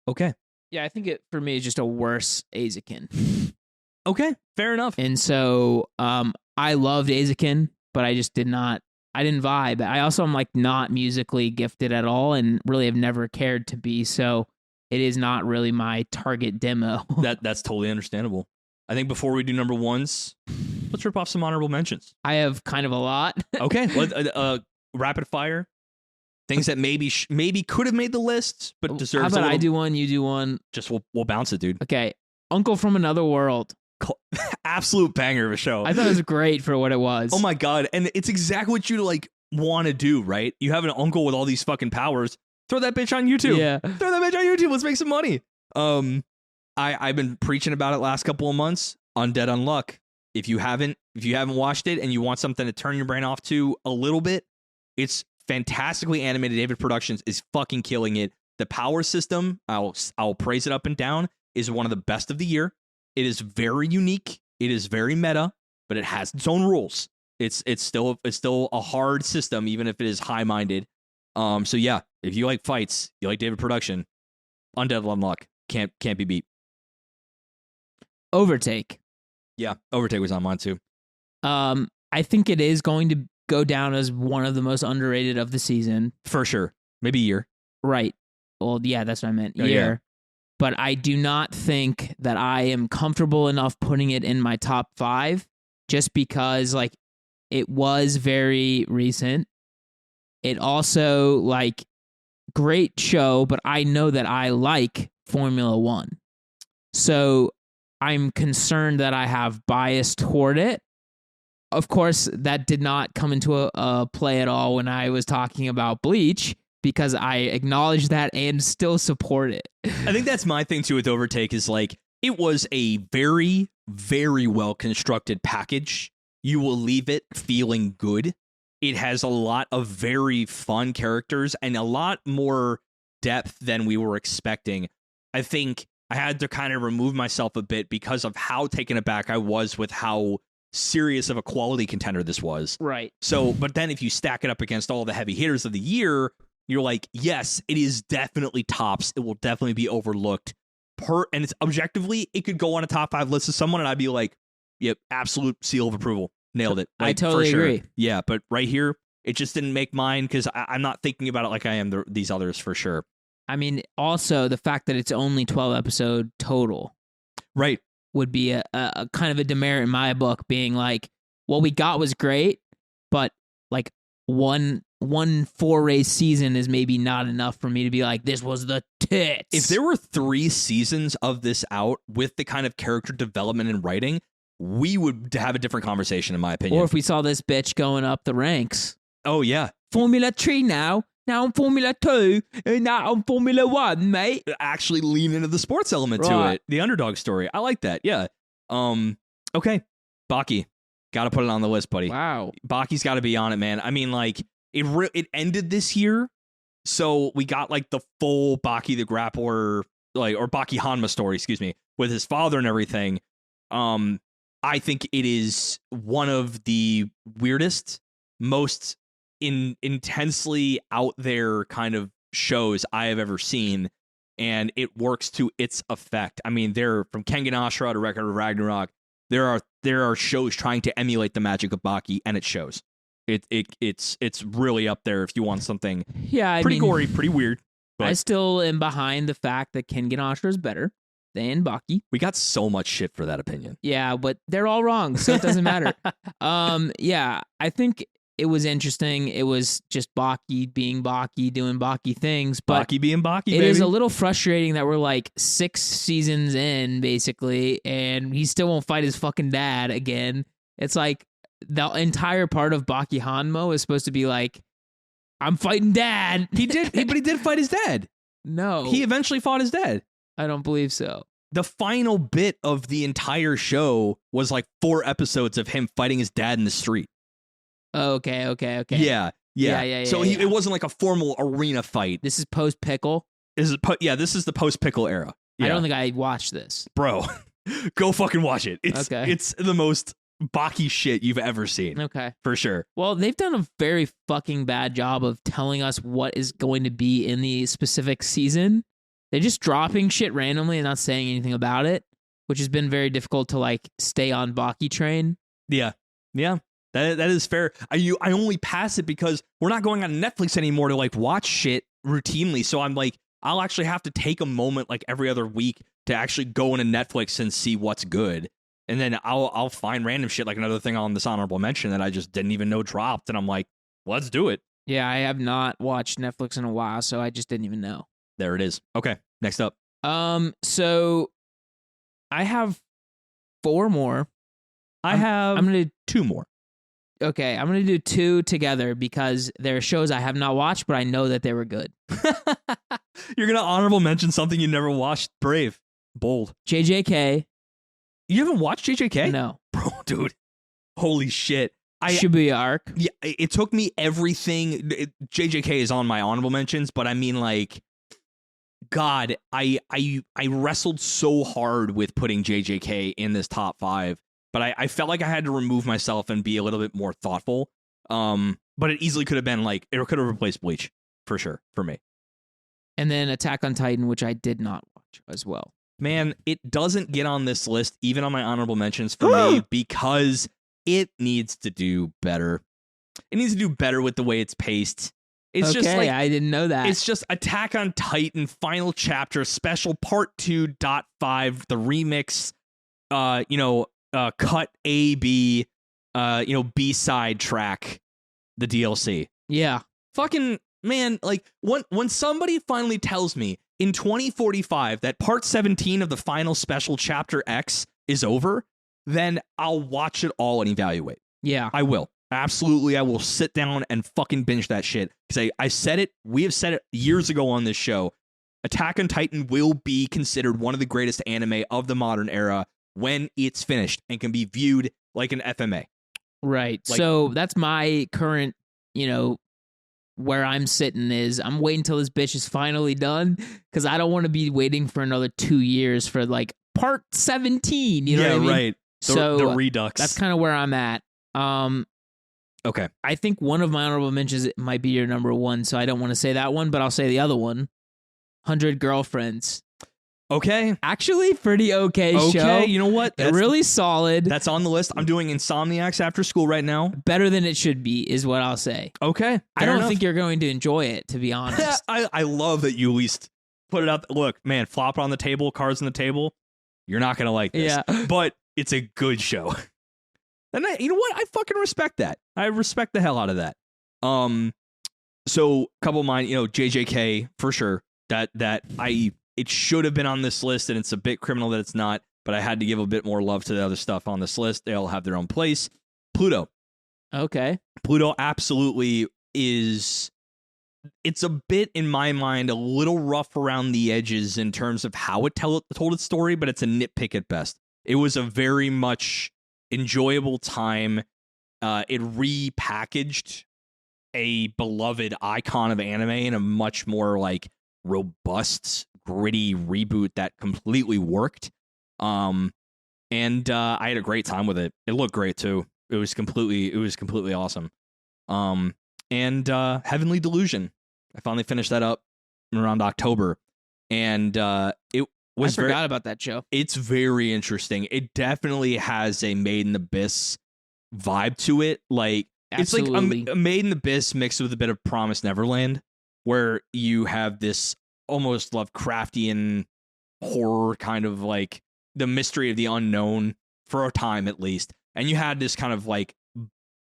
okay. Yeah, I think it for me is just a worse Azakin. Okay, fair enough. And so I loved Azakin, but I just didn't vibe. I also am like not musically gifted at all and really have never cared to be. So it is not really my target demo. That's totally understandable. I think before we do number ones, let's rip off some honorable mentions. I have kind of a lot. Okay, rapid fire. Things that maybe could have made the list, but deserves. How about I do one, you do one? Just we'll bounce it, dude. Okay, Uncle from Another World. Absolute banger of a show. I thought it was great for what it was. Oh my god, and it's exactly what you like want to do, right? You have an uncle with all these fucking powers. Throw that bitch on YouTube. Yeah, throw that bitch on YouTube. Let's make some money. I've been preaching about it last couple of months. Undead Unluck. If you haven't watched it and you want something to turn your brain off to a little bit, it's fantastically animated. David Productions is fucking killing it. The power system, I'll praise it up and down, is one of the best of the year. It is very unique. It is very meta, but it has its own rules. It's still a hard system, even if it is high-minded. So yeah, if you like fights, you like David Production, Undead Unluck can't be beat. Overtake. Yeah, Overtake was on mine too. I think it is going to go down as one of the most underrated of the season. For sure. Maybe year. Right. Well, yeah, that's what I meant. Oh, year. Yeah. But I do not think that I am comfortable enough putting it in my top 5 just because, like, it was very recent. It also, like, great show, but I know that I like Formula One. So I'm concerned that I have bias toward it. Of course, that did not come into a play at all when I was talking about Bleach, because I acknowledge that and still support it. I think that's my thing too with Overtake is like, it was a very, very well constructed package. You will leave it feeling good. It has a lot of very fun characters and a lot more depth than we were expecting. I think I had to kind of remove myself a bit because of how taken aback I was with how serious of a quality contender this was. Right. So, but then if you stack it up against all the heavy hitters of the year, you're like, yes, it is definitely tops. It will definitely be overlooked. And it's objectively, it could go on a top 5 list of someone, and I'd be like, yep, absolute seal of approval. Nailed it. Like, I totally for sure. agree. Yeah, but right here, it just didn't make mine because I'm not thinking about it like I am these others for sure. I mean, also the fact that it's only 12 episode total. Right. Would be a kind of a demerit in my book, being like, what we got was great, but like one 4-race season is maybe not enough for me to be like, this was the tits. If there were 3 seasons of this out with the kind of character development and writing, we would have a different conversation, in my opinion. Or if we saw this bitch going up the ranks. Oh, yeah. Formula 3 now. Now I'm Formula 2. And now I'm Formula 1, mate. Actually lean into the sports element to it. The underdog story. I like that. Yeah. Okay. Baki. Got to put it on the list, buddy. Wow. Baki's got to be on it, man. I mean, like, it ended this year. So we got like the full Baki the Grappler, like, or Baki Hanma story, excuse me, with his father and everything. I think it is one of the weirdest, most intensely out there kind of shows I have ever seen, and it works to its effect. I mean, they're from Kengan Ashura to Record of Ragnarok. There are shows trying to emulate the magic of Baki, and it shows. It's really up there if you want something pretty gory, pretty weird. But I still am behind the fact that Kengan Ashura is better than Baki. We got so much shit for that opinion. Yeah, but they're all wrong, so it doesn't matter. Yeah, I think it was interesting. It was just Baki being Baki, doing Baki things. But Baki being Baki, it baby. is a little frustrating that we're like 6 seasons in, basically, and he still won't fight his fucking dad again. It's like, the entire part of Baki Hanmo is supposed to be like, I'm fighting dad. But he did fight his dad. No. He eventually fought his dad. I don't believe so. The final bit of the entire show was like 4 episodes of him fighting his dad in the street. Okay. Yeah. So it wasn't like a formal arena fight. This is post pickle. This is the post pickle era. Yeah. I don't think I watched this. Bro, go fucking watch it. It's the most Baki shit you've ever seen. Okay. For sure. Well, they've done a very fucking bad job of telling us what is going to be in the specific season. They're just dropping shit randomly and not saying anything about it, which has been very difficult to like stay on Baki train. Yeah. That is fair. I only pass it because we're not going on Netflix anymore to like watch shit routinely. So I'm like, I'll actually have to take a moment like every other week to actually go into Netflix and see what's good. And then I'll find random shit like another thing on this honorable mention that I just didn't even know dropped. And I'm like, let's do it. Yeah, I have not watched Netflix in a while, so I just didn't even know. There it is. Okay, next up. So I have 4 more. I'm gonna do 2 more. Okay, I'm gonna do 2 together because there are shows I have not watched, but I know that they were good. You're gonna honorable mention something you never watched. Brave, bold. JJK. You haven't watched JJK? No, bro, dude. Holy shit. Shibuya Arc. Yeah, it took me everything. JJK is on my honorable mentions, but I mean, like, God, I wrestled so hard with putting JJK in this top 5, but I felt like I had to remove myself and be a little bit more thoughtful. But it easily could have been like, it could have replaced Bleach for sure for me. And then Attack on Titan, which I did not watch as well. Man, it doesn't get on this list, even on my honorable mentions for me, because it needs to do better. It needs to do better with the way it's paced. It's just like, I didn't know that. It's just Attack on Titan Final Chapter Special Part 2.5, the remix, cut A, B, B-side track, the DLC. Yeah. Fucking, man, like, when somebody finally tells me in 2045 that Part 17 of the final special Chapter X is over, then I'll watch it all and evaluate. Yeah. I will. Absolutely, I will sit down and fucking binge that shit. Because I said it, we have said it years ago on this show. Attack on Titan will be considered one of the greatest anime of the modern era when it's finished and can be viewed like an FMA. Right. Like, so that's my current, where I'm sitting is I'm waiting until this bitch is finally done because I don't want to be waiting for another 2 years for like part 17. You know what I mean? Right. The Redux. That's kind of where I'm at. Okay. I think one of my honorable mentions might be your number 1, so I don't want to say that one, but I'll say the other one. 100 Girlfriends. Okay. Actually, pretty okay show. Okay, you know what? That's really solid. That's on the list. I'm doing Insomniacs after school right now. Better than it should be, is what I'll say. Okay. I don't think you're going to enjoy it, to be honest. I love that you at least put it up. Look, man, flop on the table, cards on the table. You're not going to like this. Yeah. But it's a good show. And you know what? I fucking respect that. I respect the hell out of that. So a couple of mine, JJK for sure. It should have been on this list, and it's a bit criminal that it's not, but I had to give a bit more love to the other stuff on this list. They all have their own place. Pluto. Okay. Pluto absolutely is. It's a bit, in my mind, a little rough around the edges in terms of how it told its story, but it's a nitpick at best. It was a very much enjoyable time. It repackaged a beloved icon of anime in a much more like robust, gritty reboot that completely worked. And I had a great time with it. It looked great too. It was completely awesome. And Heavenly Delusion. I finally finished that up around October, and it was. I forgot about that show. It's very interesting. It definitely has a Made in Abyss vibe to it. Like Absolutely. It's like a Made in Abyss mixed with a bit of Promised Neverland, where you have this almost Lovecraftian horror kind of like the mystery of the unknown for a time at least, and you had this kind of like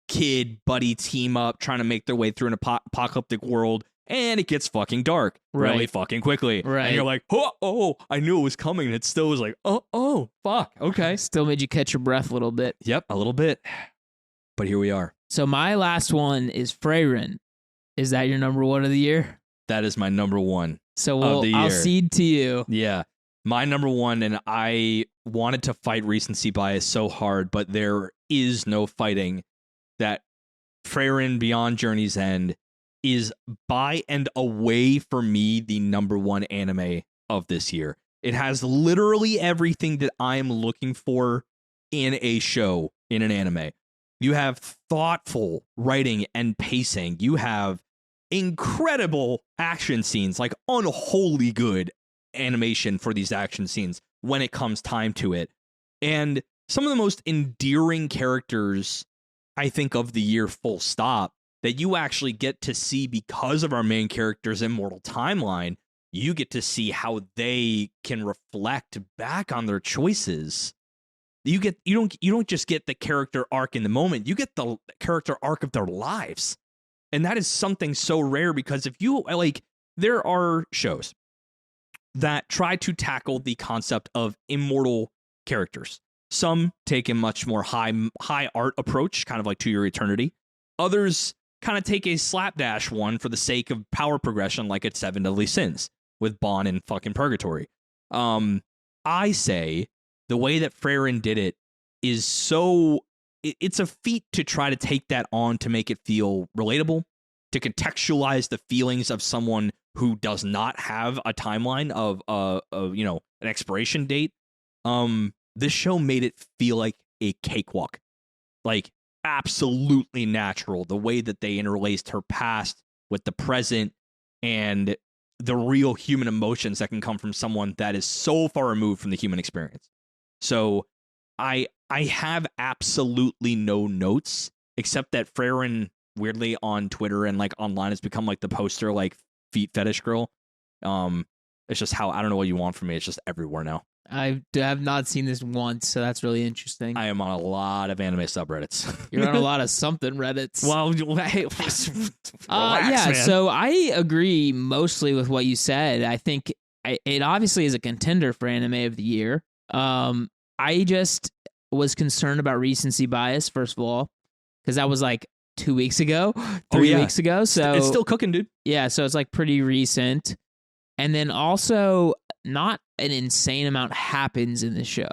kid buddy team up trying to make their way through an apocalyptic world. And it gets fucking dark really fucking quickly. Right. And you're like, oh, I knew it was coming. And it still was like, oh, fuck. Okay. Still made you catch your breath a little bit. Yep, a little bit. But here we are. So my last one is Freyrin. Is that your number one of the year? That is my number one So of the year. I'll cede to you. Yeah. My number one, and I wanted to fight recency bias so hard, but there is no fighting that Freyrin Beyond Journey's End is by and away for me the number one anime of this year. It has literally everything that I am looking for in a show, in an anime. You have thoughtful writing and pacing. You have incredible action scenes, like unholy good animation for these action scenes when it comes time to it. And some of the most endearing characters, I think, of the year, full stop, that you actually get to see because of our main character's immortal timeline. You get to see how they can reflect back on their choices. You don't just get the character arc in the moment, you get the character arc of their lives. And that is something so rare, because if you like, there are shows that try to tackle the concept of immortal characters. Some take a much more high art approach, kind of like To Your Eternity. Others kind of take a slapdash one for the sake of power progression, like at Seven Deadly Sins with Bon in fucking Purgatory. I say the way that Freyrin did it is so... It's a feat to try to take that on to make it feel relatable, to contextualize the feelings of someone who does not have a timeline of an expiration date. This show made it feel like a cakewalk, like absolutely natural. The way that they interlaced her past with the present and the real human emotions that can come from someone that is so far removed from the human experience. So I have absolutely no notes, except that Freyrin, weirdly on Twitter and like online, has become like the poster like feet fetish girl. It's just how, I don't know what you want from me. It's just everywhere now. I have not seen this once, so that's really interesting. I am on a lot of anime subreddits. You're on a lot of something Reddits. Well, hey, relax, man. So I agree mostly with what you said. I think it obviously is a contender for anime of the year. I just was concerned about recency bias, first of all, because that was like 2 weeks ago, 3 weeks ago. So it's still cooking, dude. Yeah, so it's like pretty recent. And then also, not an insane amount happens in the show.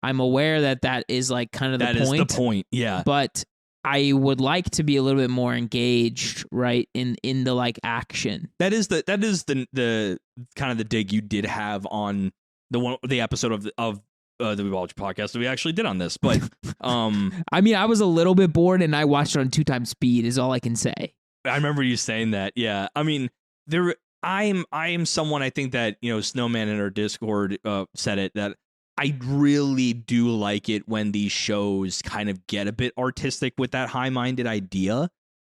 I'm aware that is like kind of the point. That is the point, yeah. But I would like to be a little bit more engaged, right, in the like action. That is the kind of the dig you did have on the episode of the Weebology podcast that we actually did on this. But I mean, I was a little bit bored and I watched it on 2x speed is all I can say. I remember you saying that. Yeah. I mean, I am someone, I think that, Snowman in our Discord said it, that I really do like it when these shows kind of get a bit artistic with that high-minded idea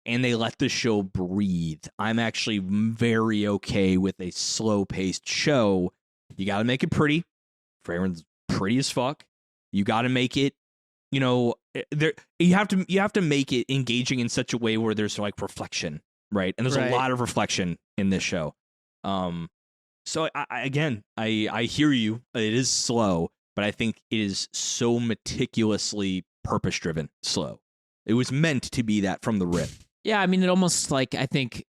and they let the show breathe. I'm actually very okay with a slow-paced show. You got to make it pretty. Freyrin's pretty as fuck. You got to make it, you have to make it engaging in such a way where there's like reflection, right? And there's a lot of reflection in this show. So I hear you. It is slow, but I think it is so meticulously purpose-driven slow. It was meant to be that from the rip. Yeah, I mean, it almost like, I think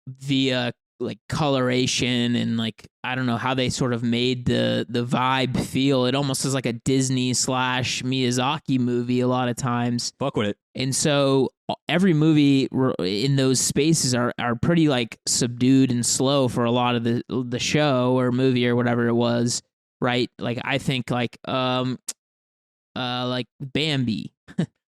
via like coloration and like, I don't know how they sort of made the vibe feel. It almost is like a Disney / Miyazaki movie a lot of times. Fuck with it. And so every movie in those spaces are pretty like subdued and slow for a lot of the show or movie or whatever it was, right? Like I think like Bambi.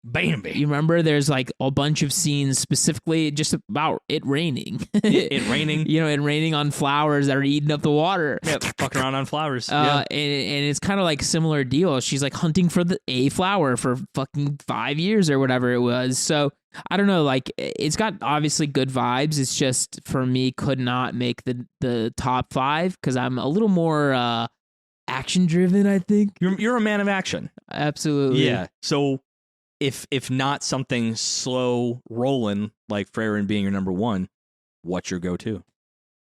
Bambi. You remember there's like a bunch of scenes specifically just about it raining. It raining. It raining on flowers that are eating up the water. Yeah, fucking around on flowers. And it's kind of like similar deal. She's like hunting for a flower for fucking 5 years or whatever it was. So I don't know, like it's got obviously good vibes. It's just for me could not make the top 5 because I'm a little more action driven, I think. You're a man of action. Absolutely. Yeah. So if not something slow rolling like Freyrin being your number one, what's your go-to?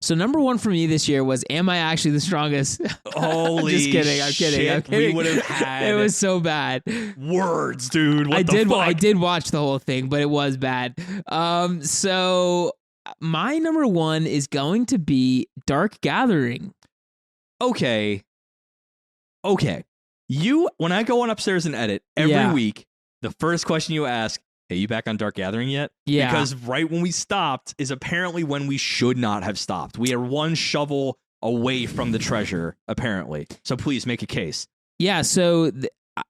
So number one for me this year was, am I actually the strongest? Holy Just kidding. I'm kidding. I'm shit, kidding. we would have had It was so bad. words, dude. What the fuck? I did watch the whole thing, but it was bad. So my number one is going to be Dark Gathering. Okay. When I go on upstairs and edit every week, the first question you ask, hey, you back on Dark Gathering yet? Yeah. Because right when we stopped is apparently when we should not have stopped. We are one shovel away from the treasure, apparently. So please make a case. Yeah, so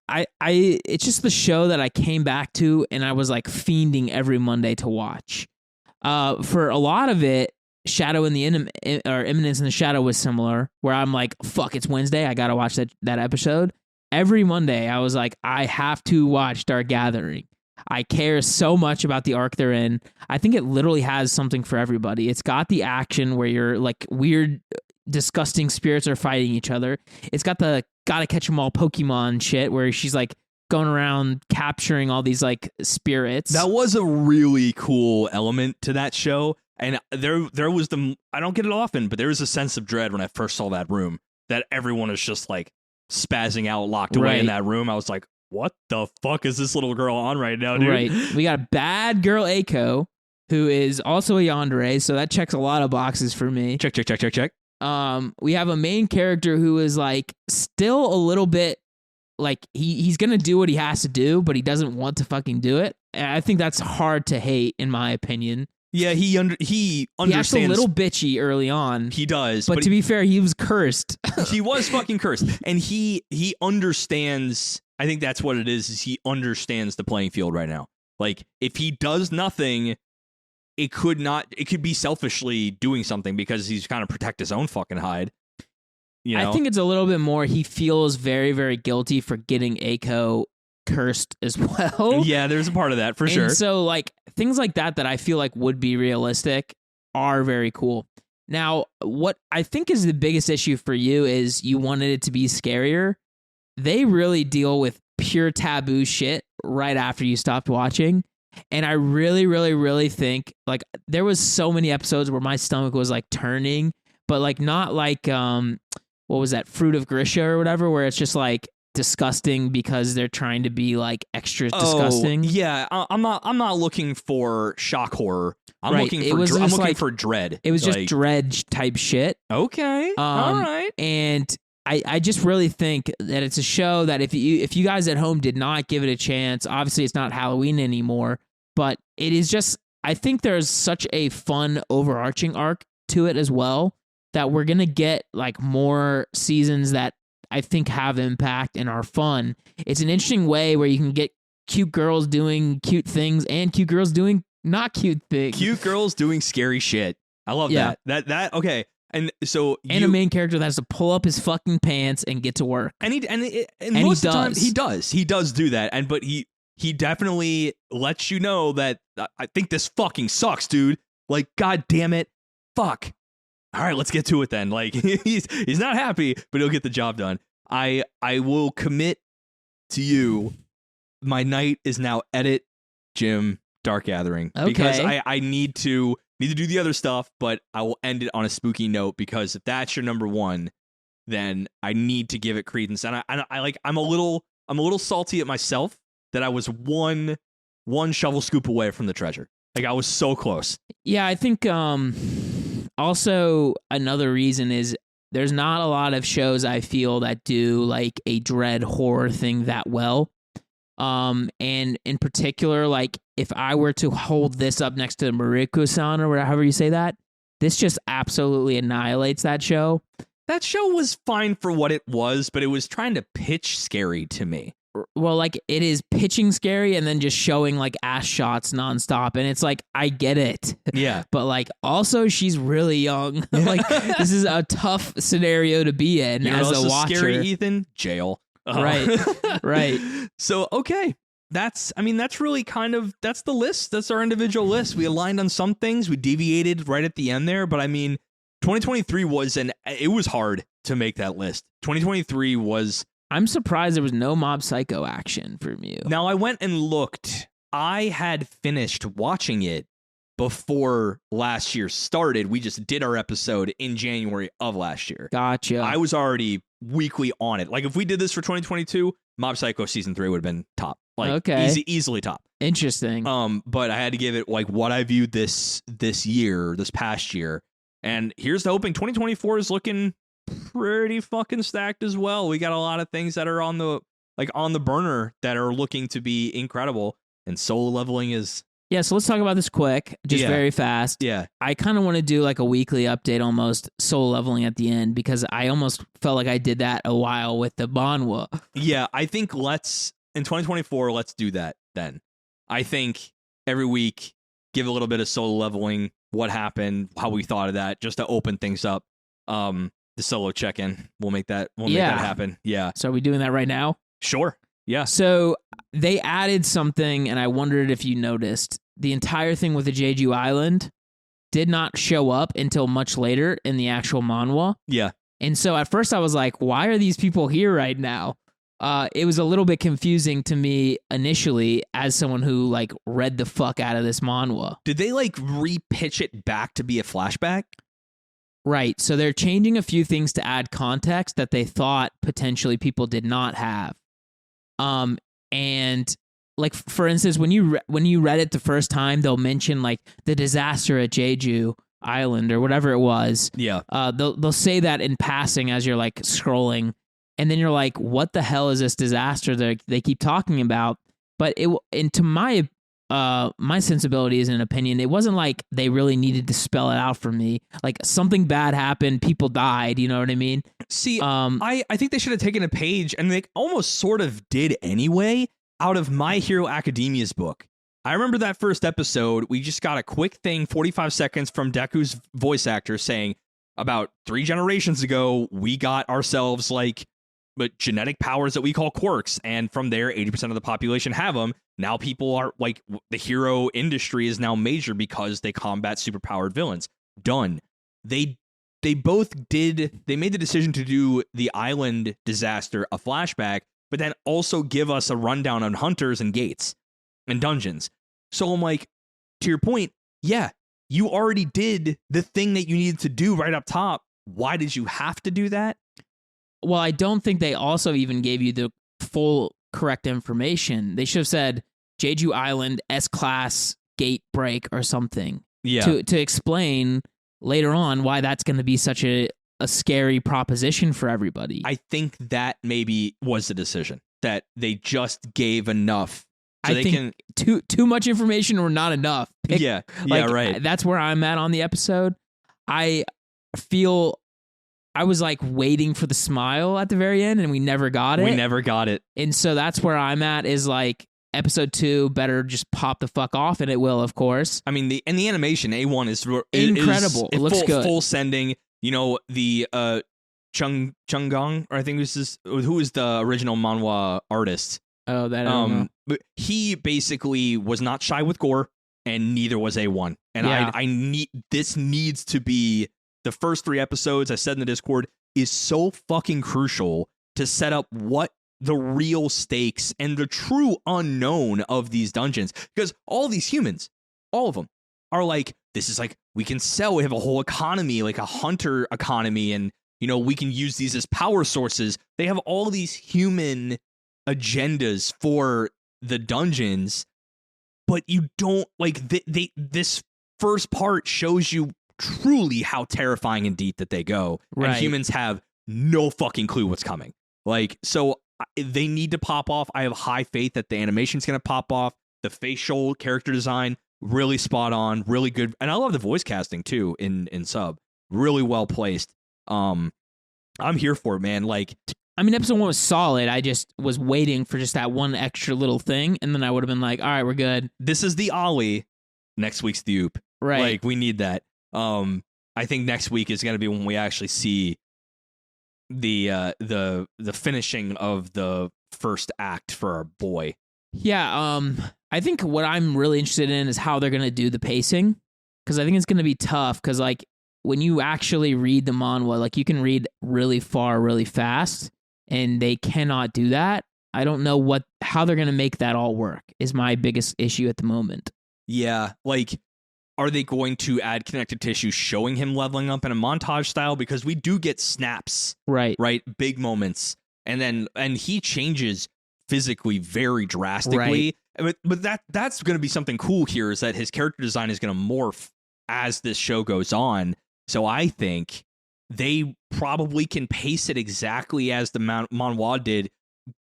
I it's just the show that I came back to and I was like fiending every Monday to watch. For a lot of it, Shadow in the Imminence in the Shadow was similar, where I'm like, fuck, it's Wednesday, I gotta watch that episode. Every Monday, I was like, I have to watch Dark Gathering. I care so much about the arc they're in. I think it literally has something for everybody. It's got the action where you're like weird, disgusting spirits are fighting each other. It's got the gotta catch 'em all Pokemon shit where she's like going around capturing all these like spirits. That was a really cool element to that show. And there was I don't get it often, but there was a sense of dread when I first saw that room that everyone is just like spazzing out, locked away in that room. I was like, what the fuck is this little girl on right now, dude? Right. We got a bad girl, Aiko, who is also a yandere, so that checks a lot of boxes for me. Check. We have a main character who is like still a little bit like he's gonna do what he has to do, but he doesn't want to fucking do it. And I think that's hard to hate, in my opinion. Yeah, he understands. He acts a little bitchy early on. He does, but to be fair, he was cursed. He was fucking cursed, and he understands. I think that's what it is he understands the playing field right now. Like, if he does nothing, it could be selfishly doing something because he's trying to protect his own fucking hide. You know? I think it's a little bit more, he feels very, very guilty for getting Aiko cursed as well. Yeah, there's a part of that for sure. So, like, things like that I feel like would be realistic are very cool. Now, what I think is the biggest issue for you is you wanted it to be scarier. They really deal with pure taboo shit right after you stopped watching. And I really, really, really think, like, there was so many episodes where my stomach was, like, turning, but, like, not like, what was that, Fruit of Grisha or whatever, where it's just, like, disgusting because they're trying to be, like, extra disgusting. Yeah, I'm not looking for shock horror. I'm looking for dread. It was like, just dread type shit. Okay, all right. And I just really think that it's a show that if you guys at home did not give it a chance, obviously it's not Halloween anymore, but it is just, I think there's such a fun overarching arc to it as well that we're going to get like more seasons that I think have impact and are fun. It's an interesting way where you can get cute girls doing cute things and cute girls doing not cute things. Cute girls doing scary shit. I love that. That okay. And so a main character that has to pull up his fucking pants and get to work. And most of the time he does do that. But he definitely lets you know that I think this fucking sucks, dude. Like, god damn it. Fuck. All right, let's get to it then. Like, he's not happy, but he'll get the job done. I will commit to you. My night is now edit, Jim, Dark Gathering. Okay. Because I need to do the other stuff, but I will end it on a spooky note because if that's your number one, then I need to give it credence. And I'm a little salty at myself that I was one shovel scoop away from the treasure. Like, I was so close. Yeah, I think also another reason is there's not a lot of shows I feel that do like a dread horror thing that well. And in particular, like if I were to hold this up next to Mariko-san or however you say that, this just absolutely annihilates that show. That show was fine for what it was, but it was trying to pitch scary to me. Well, like it is pitching scary and then just showing like ass shots nonstop. And it's like, I get it. Yeah. But like also she's really young. Like this is a tough scenario to be in as a watcher. Scary Ethan? Jail. Right. Right. So, okay. That's really that's the list. That's our individual list. We aligned on some things. We deviated right at the end there. But 2023 it was hard to make that list. 2023 was... I'm surprised there was no Mob Psycho action from you. Now, I went and looked. I had finished watching it before last year started. We just did our episode in January of last year. Gotcha. I was already weekly on it. Like if we did this for 2022, Mob Psycho season 3 would have been top. Like Okay. easily top. Interesting. But I had to give it like what I viewed this past year. And here's the hoping 2024 is looking pretty fucking stacked as well. We got a lot of things that are on the burner that are looking to be incredible. And solo leveling is... Yeah, so let's talk about this quick, just very fast. Yeah. I kind of want to do like a weekly update almost, solo leveling at the end, because I almost felt like I did that a while with the manhwa. Yeah, I think in 2024, let's do that then. I think every week, give a little bit of solo leveling, what happened, how we thought of that, just to open things up. The solo check-in, we'll make that happen. Yeah. So are we doing that right now? Sure. Yeah. So they added something, and I wondered if you noticed. The entire thing with the Jeju Island did not show up until much later in the actual manhwa. Yeah. And so at first I was like, why are these people here right now? It was a little bit confusing to me initially as someone who like read the fuck out of this manhwa. Did they like re-pitch it back to be a flashback? Right. So they're changing a few things to add context that they thought potentially people did not have. And like, for instance, when you read it the first time, they'll mention like the disaster at Jeju Island or whatever it was. Yeah. They'll say that in passing as you're like scrolling, and then you're like, what the hell is this disaster they keep talking about? But to my sensibilities and opinion, it wasn't like they really needed to spell it out for me. Like something bad happened, people died, you know what I mean? See, I think they should have taken a page, and they almost sort of did anyway, out of My Hero Academia's book. I remember that first episode, we just got a quick thing, 45 seconds from Deku's voice actor saying, about 3 generations ago, we got ourselves like genetic powers that we call quirks, and from there 80% of the population have them. Now people are like, the hero industry is now major because they combat superpowered villains. Done. They made the decision to do the island disaster a flashback, but then also give us a rundown on hunters and gates and dungeons. So I'm like, to your point, yeah, you already did the thing that you needed to do right up top. Why did you have to do that? Well, I don't think they also even gave you the full correct information. They should have said Jeju Island S-class gate break or something. Yeah. To explain later on why that's going to be such a scary proposition for everybody. I think that maybe was the decision, that they just gave enough. So I think too much information or not enough. Yeah, right. That's where I'm at on the episode. I feel I was like waiting for the smile at the very end, and we never got it. We never got it. And so that's where I'm at, is like episode 2 better just pop the fuck off, and it will, of course. I mean, the animation A1 is incredible. It looks good. Full sending. You know, the Chung-gong, or I think this is, who is the original manhwa artist? Oh, that I don't know. But he basically was not shy with gore, and neither was A1. And Yeah. this needs to be the first 3 episodes. I said in the Discord, is so fucking crucial to set up what the real stakes and the true unknown of these dungeons, because all these humans, all of them, are like, this is like, we can sell, we have a whole economy, like a hunter economy, and you know, we can use these as power sources. They have all these human agendas for the dungeons, but you don't like this first part shows you truly how terrifying and deep that they go. Right. And humans have no fucking clue what's coming. Like, so they need to pop off. I have high faith that the animation's going to pop off. The facial character design, really spot on, really good. And I love the voice casting too in sub. Really well placed. I'm here for it, man. Like, I mean, episode 1 was solid. I just was waiting for just that one extra little thing, and then I would have been like, all right, we're good. This is the Ollie. Next week's the Oop. Right. Like, we need that. I think next week is going to be when we actually see the finishing of the first act for our boy. Yeah, I think what I'm really interested in is how they're going to do the pacing, because I think it's going to be tough, because like when you actually read the manhwa, like you can read really far really fast, and they cannot do that. I don't know how they're going to make that all work is my biggest issue at the moment. Yeah, like are they going to add connective tissue showing him leveling up in a montage style? Because we do get snaps, right? Big moments. And he changes physically very drastically. Right. But that's going to be something cool here, is that his character design is going to morph as this show goes on. So I think they probably can pace it exactly as the manhwa did,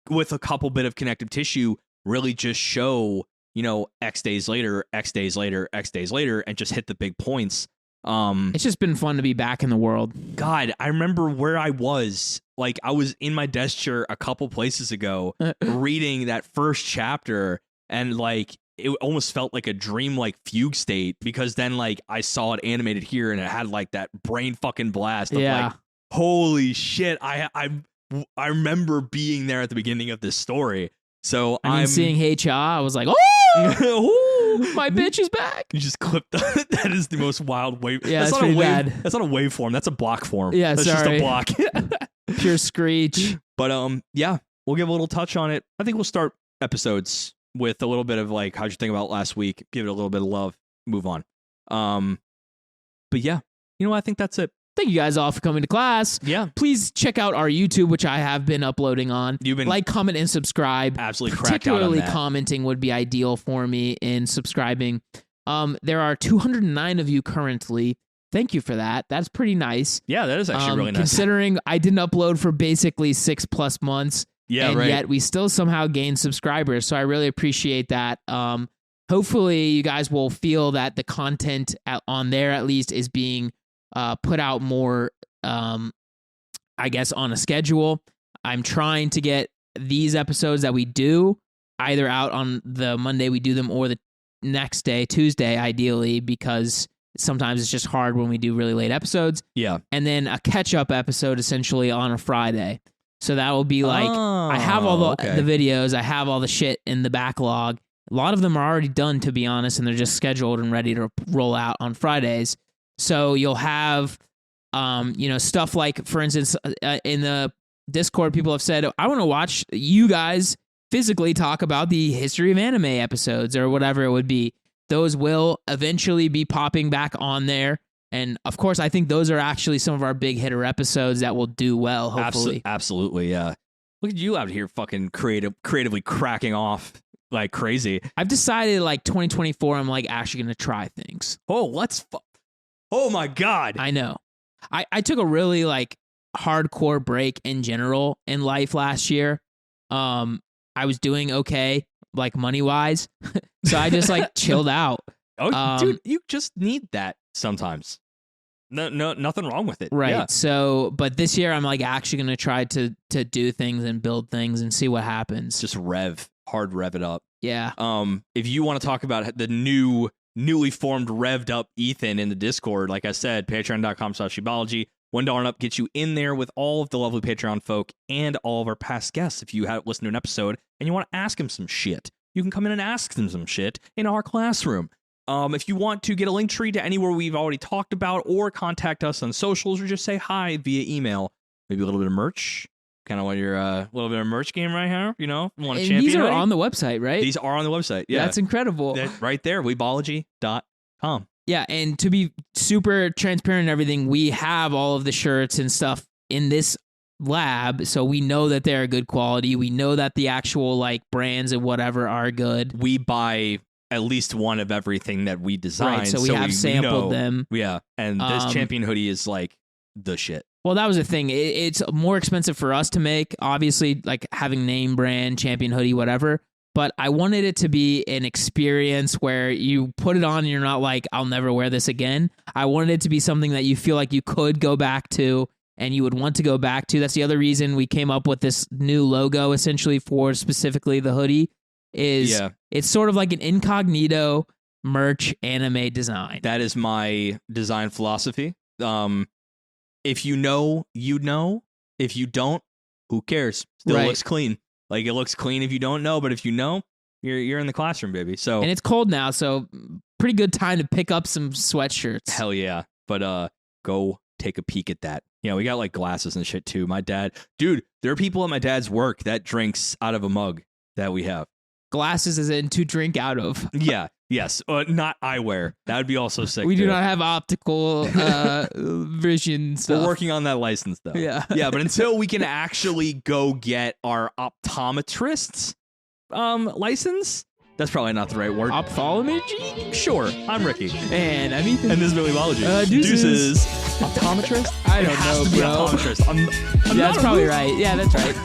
with a couple bit of connective tissue, really just show, X days later, X days later, X days later, and just hit the big points. It's just been fun to be back in the world. God, I remember where I was. Like, I was in my desk chair a couple places ago reading that first chapter, and like it almost felt like a dream-like fugue state, because then like I saw it animated here and it had like that brain fucking blast of like, holy shit, I remember being there at the beginning of this story. So I'm seeing Hey-Cha, I was like, oh, my bitch is back. You just clipped that is the most wild wave. Yeah, that's not a wave. bad. That's not a waveform. That's a block form. Yeah, that's sorry. just a block. Pure screech. But yeah, we'll give a little touch on it. I think we'll start episodes with a little bit of like, how'd you think about last week? Give it a little bit of love. Move on. But yeah, I think that's it. Thank you guys all for coming to class. Yeah. Please check out our YouTube, which I have been uploading on. You've been like, comment, and subscribe. Absolutely cracked out on that. Particularly commenting would be ideal for me in subscribing. There are 209 of you currently. Thank you for that. That's pretty nice. Yeah, that is actually really nice. Considering I didn't upload for basically 6+ months. Yeah, and right. yet we still somehow gained subscribers. So I really appreciate that. Hopefully you guys will feel that the content on there at least is being put out more, I guess, on a schedule. I'm trying to get these episodes that we do either out on the Monday we do them, or the next day, Tuesday, ideally, because sometimes it's just hard when we do really late episodes. Yeah. And then a catch-up episode essentially on a Friday. So that will be like, I have all the videos, I have all the shit in the backlog. A lot of them are already done, to be honest, and they're just scheduled and ready to roll out on Fridays. So you'll have, stuff like, for instance, in the Discord, people have said, I want to watch you guys physically talk about the history of anime episodes or whatever it would be. Those will eventually be popping back on there. And of course, I think those are actually some of our big hitter episodes that will do well, hopefully. Absolutely, yeah. Look at you out here fucking creatively cracking off like crazy. I've decided like 2024, I'm like actually going to try things. Oh my God. I know. I took a really like hardcore break in general in life last year. I was doing okay, like money wise. So I just like chilled out. Oh, dude, you just need that sometimes. No, nothing wrong with it. Right. Yeah. So, but this year I'm like actually going to try to do things and build things and see what happens. Just hard rev it up. Yeah. If you want to talk about the newly formed revved up Ethan in the Discord, like I said, patreon.com/weebology. $1 and up gets you in there with all of the lovely Patreon folk and all of our past guests. If you have listened to an episode and you want to ask them some shit, you can come in and ask them some shit in our classroom. If you want to get a link tree to anywhere we've already talked about, or contact us on socials, or just say hi via email, maybe a little bit of merch. Kind of want your little bit of merch game right here, want to champion. These are on the website, right? These are on the website. Yeah, that's incredible. Right there, weebology.com. Yeah, and to be super transparent and everything, we have all of the shirts and stuff in this lab, so we know that they're good quality. We know that the actual like brands and whatever are good. We buy at least one of everything that we design. Right, so we have sampled them. Yeah, and this champion hoodie is like the shit. Well, that was the thing. It's more expensive for us to make, obviously, like having name brand, champion hoodie, whatever. But I wanted it to be an experience where you put it on and you're not like, I'll never wear this again. I wanted it to be something that you feel like you could go back to and you would want to go back to. That's the other reason we came up with this new logo, essentially, for specifically the hoodie. It's sort of like an incognito merch anime design. That is my design philosophy. If you know, you know. If you don't, who cares? Still looks clean. Like, it looks clean if you don't know, but if you know, you're in the classroom, baby. So, and it's cold now, so pretty good time to pick up some sweatshirts. Hell yeah. But go take a peek at that. We got like glasses and shit too. My dad, dude, there are people at my dad's work that drinks out of a mug that we have. glasses as in to drink out of. Yeah. Yes. Not eyewear. That would be also sick. We do too. not have optical vision stuff. We're working on that license though. Yeah. Yeah, but until we can actually go get our optometrist's license, that's probably not the right word. Ophthalmology? Sure. I'm Ricky. And I'm Ethan. And this is Weebology. Deuces. Optometrist? I don't it has know, to be bro. optometrist. I'm Yeah, that's not a probably movie- right. Yeah, that's right.